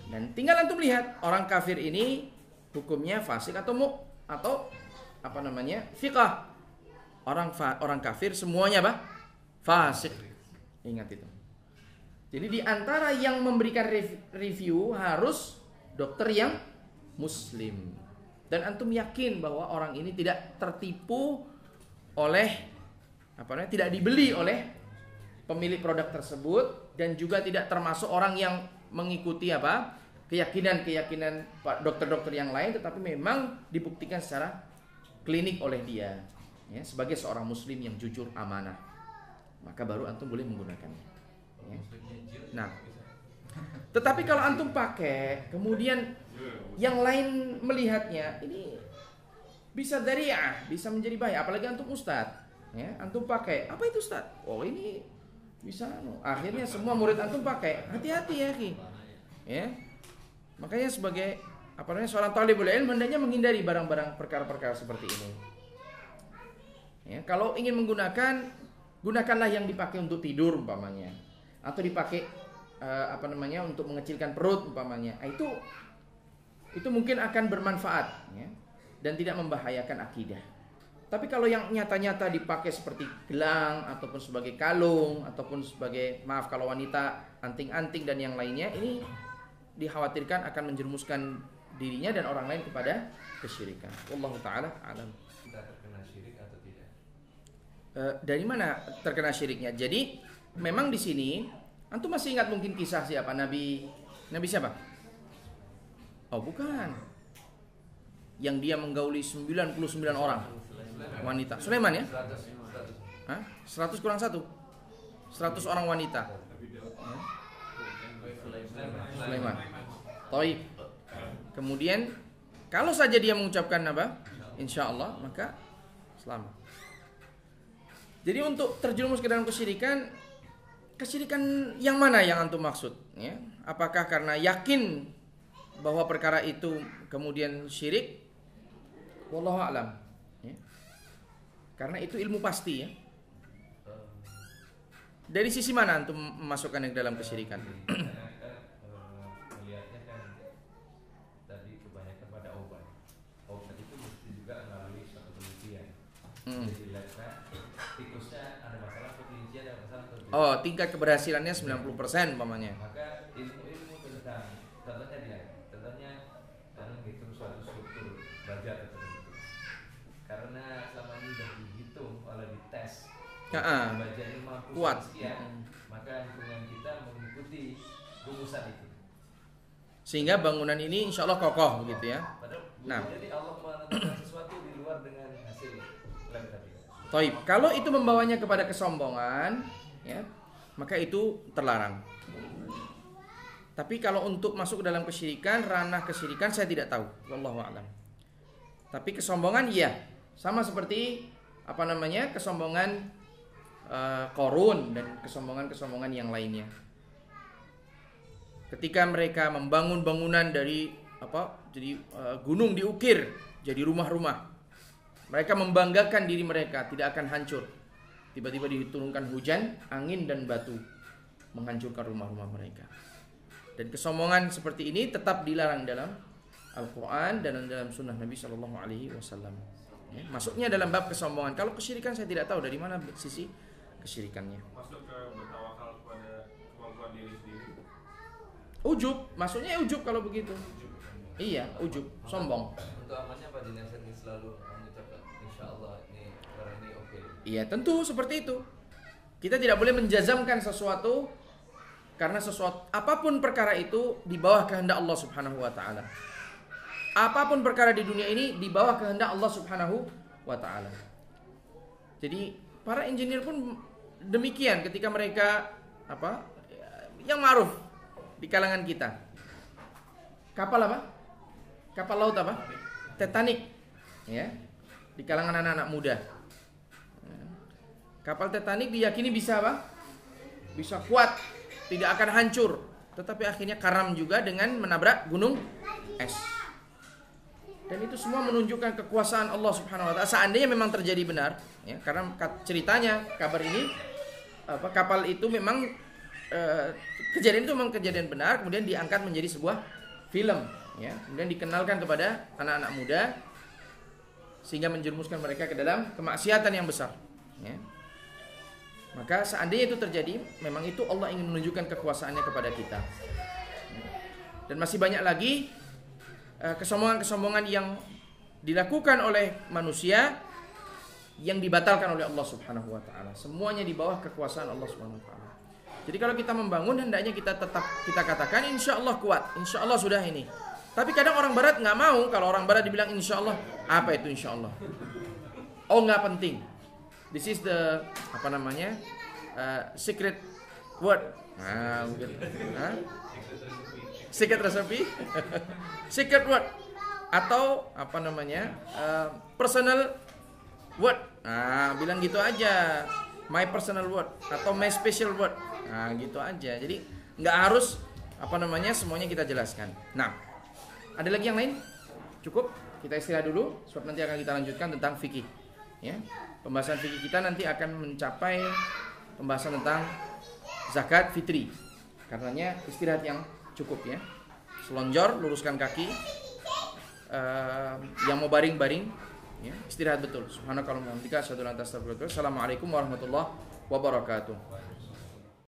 Dan tinggal antum lihat orang kafir ini hukumnya fasik atau fiqah. Orang kafir semuanya apa? Fasik. Ingat itu. Jadi di antara yang memberikan review harus dokter yang muslim. Dan antum yakin bahwa orang ini tidak tertipu oleh tidak dibeli oleh pemilik produk tersebut, dan juga tidak termasuk orang yang mengikuti keyakinan dokter-dokter yang lain, tetapi memang dibuktikan secara klinik oleh dia ya, sebagai seorang muslim yang jujur, amanah, maka baru antum boleh menggunakannya ya. Nah, tetapi kalau antum pakai kemudian yang lain melihatnya, ini bisa dari'ah, bisa menjadi bahaya. Apalagi antum ustad ya, antum pakai, apa itu ustad? Oh ini bisa, akhirnya semua murid antum pakai. Hati-hati ya Ki ya. Makanya sebagai seorang talibul ilm hendaknya menghindari barang-barang perkara-perkara seperti ini ya. Kalau ingin menggunakan, gunakanlah yang dipakai untuk tidur umpamanya, atau dipakai untuk mengecilkan perut umpamanya. Itu mungkin akan bermanfaat ya, dan tidak membahayakan akidah. Tapi kalau yang nyata-nyata dipakai seperti gelang, ataupun sebagai kalung, ataupun sebagai, maaf kalau wanita, anting-anting dan yang lainnya, ini dikhawatirkan akan menjerumuskan dirinya dan orang lain kepada kesyirikan. Wallahu ta'ala alam. Kita terkena syirik atau tidak? Dari mana terkena syiriknya? Jadi memang di sini antum masih ingat mungkin kisah siapa? Nabi siapa? Oh bukan. Yang dia menggauli 99 orang wanita. Sulaiman ya? 100 kurang 1. 100 orang wanita. Sulaiman. Taib. Kemudian kalau saja dia mengucapkan insyaallah, maka selamat. Jadi untuk terjerumus ke dalam kesyirikan yang mana yang antum maksud ya? Apakah karena yakin bahwa perkara itu kemudian syirik? Wallahu a'lam ya. Karena itu ilmu pasti ya. Dari sisi mana antum memasukkan ke dalam kesyirikan? Melihatnya kan tadi kebanyakan pada obat. Obat itu mesti juga melalui suatu penelitian. Jadi tikusnya ada masalah, kelinci ada masalah. Oh, tingkat keberhasilannya 90% umpamanya. Maka ilmu tentang contohnya menghitung suatu struktur baja tertentu. Karena selama ini sudah dihitung oleh dites. Baja ini mampu kuat sekian, maka hitungan kita mengikuti rumusan itu. Sehingga bangunan ini insya Allah kokoh begitu ya. Nah, jadi Allah menentukan sesuatu di luar dengan hasil lab tadi. Taib. Kalau itu membawanya kepada kesombongan, ya, maka itu terlarang. Tapi kalau untuk masuk ke dalam kesyirikan, ranah kesyirikan saya tidak tahu. Wallahu a'lam. Tapi kesombongan iya, sama seperti kesombongan Qarun dan kesombongan yang lainnya. Ketika mereka membangun bangunan dari gunung diukir jadi rumah-rumah, mereka membanggakan diri mereka tidak akan hancur. Tiba-tiba diturunkan hujan, angin dan batu menghancurkan rumah-rumah mereka. Dan kesombongan seperti ini tetap dilarang dalam Al-Quran dan dalam Sunnah Nabi Shallallahu Alaihi Wasallam. Masuknya dalam bab kesombongan. Kalau kesyirikan saya tidak tahu dari mana sisi kesyirikannya. Masuk ke bertawakal kepada kemampuan diri sendiri. Ujub, maksudnya ujub kalau begitu. Iya, ujub, sombong. Untuk amannya Pak Dinasir ini selalu mengucapkan insyaallah ini orang ini oke. Iya, tentu seperti itu. Kita tidak boleh menjazamkan sesuatu karena apapun perkara itu di bawah kehendak Allah Subhanahu wa taala. Apapun perkara di dunia ini di bawah kehendak Allah Subhanahu wa taala. Jadi para engineer pun demikian ketika mereka yang ma'ruf di kalangan kita. Kapal Kapal laut Titanic ya, di kalangan anak-anak muda. Kapal Titanic diyakini bisa bisa kuat, tidak akan hancur, tetapi akhirnya karam juga dengan menabrak gunung es. Dan itu semua menunjukkan kekuasaan Allah Subhanahu wa taala. Seandainya memang terjadi benar, ya, karena ceritanya kabar ini kapal itu memang kejadian itu memang kejadian benar, kemudian diangkat menjadi sebuah film, ya. Kemudian dikenalkan kepada anak-anak muda sehingga menjerumuskan mereka ke dalam kemaksiatan yang besar, ya. Maka seandainya itu terjadi, memang itu Allah ingin menunjukkan kekuasaannya kepada kita. Dan masih banyak lagi kesombongan-kesombongan yang dilakukan oleh manusia yang dibatalkan oleh Allah Subhanahu wa taala. Semuanya di bawah kekuasaan Allah Subhanahu wa taala. Jadi kalau kita membangun, hendaknya kita tetap kita katakan insya Allah kuat, insya Allah sudah ini. Tapi kadang orang barat nggak mau. Kalau orang barat dibilang insya Allah, apa itu insya Allah? Oh, nggak penting. This is the secret word. Mungkin. Secret recipe. Secret word atau personal word. Bilang gitu aja. My personal word atau my special word. Gitu aja. Jadi nggak harus semuanya kita jelaskan. Nah, ada lagi yang lain? Cukup? Kita istirahat dulu sebab nanti akan kita lanjutkan tentang fikih. Ya. Pembahasan fikih kita nanti akan mencapai pembahasan tentang zakat fitri. Karenanya istirahat yang cukup, ya. Selonjor, luruskan kaki. Yang mau baring-baring, ya, istirahat betul. Subhanakallahumma wa bihamdika asyhadu an la ilaha illa anta astaghfiruka wa atubu ilaik. Assalamualaikum warahmatullahi wabarakatuh.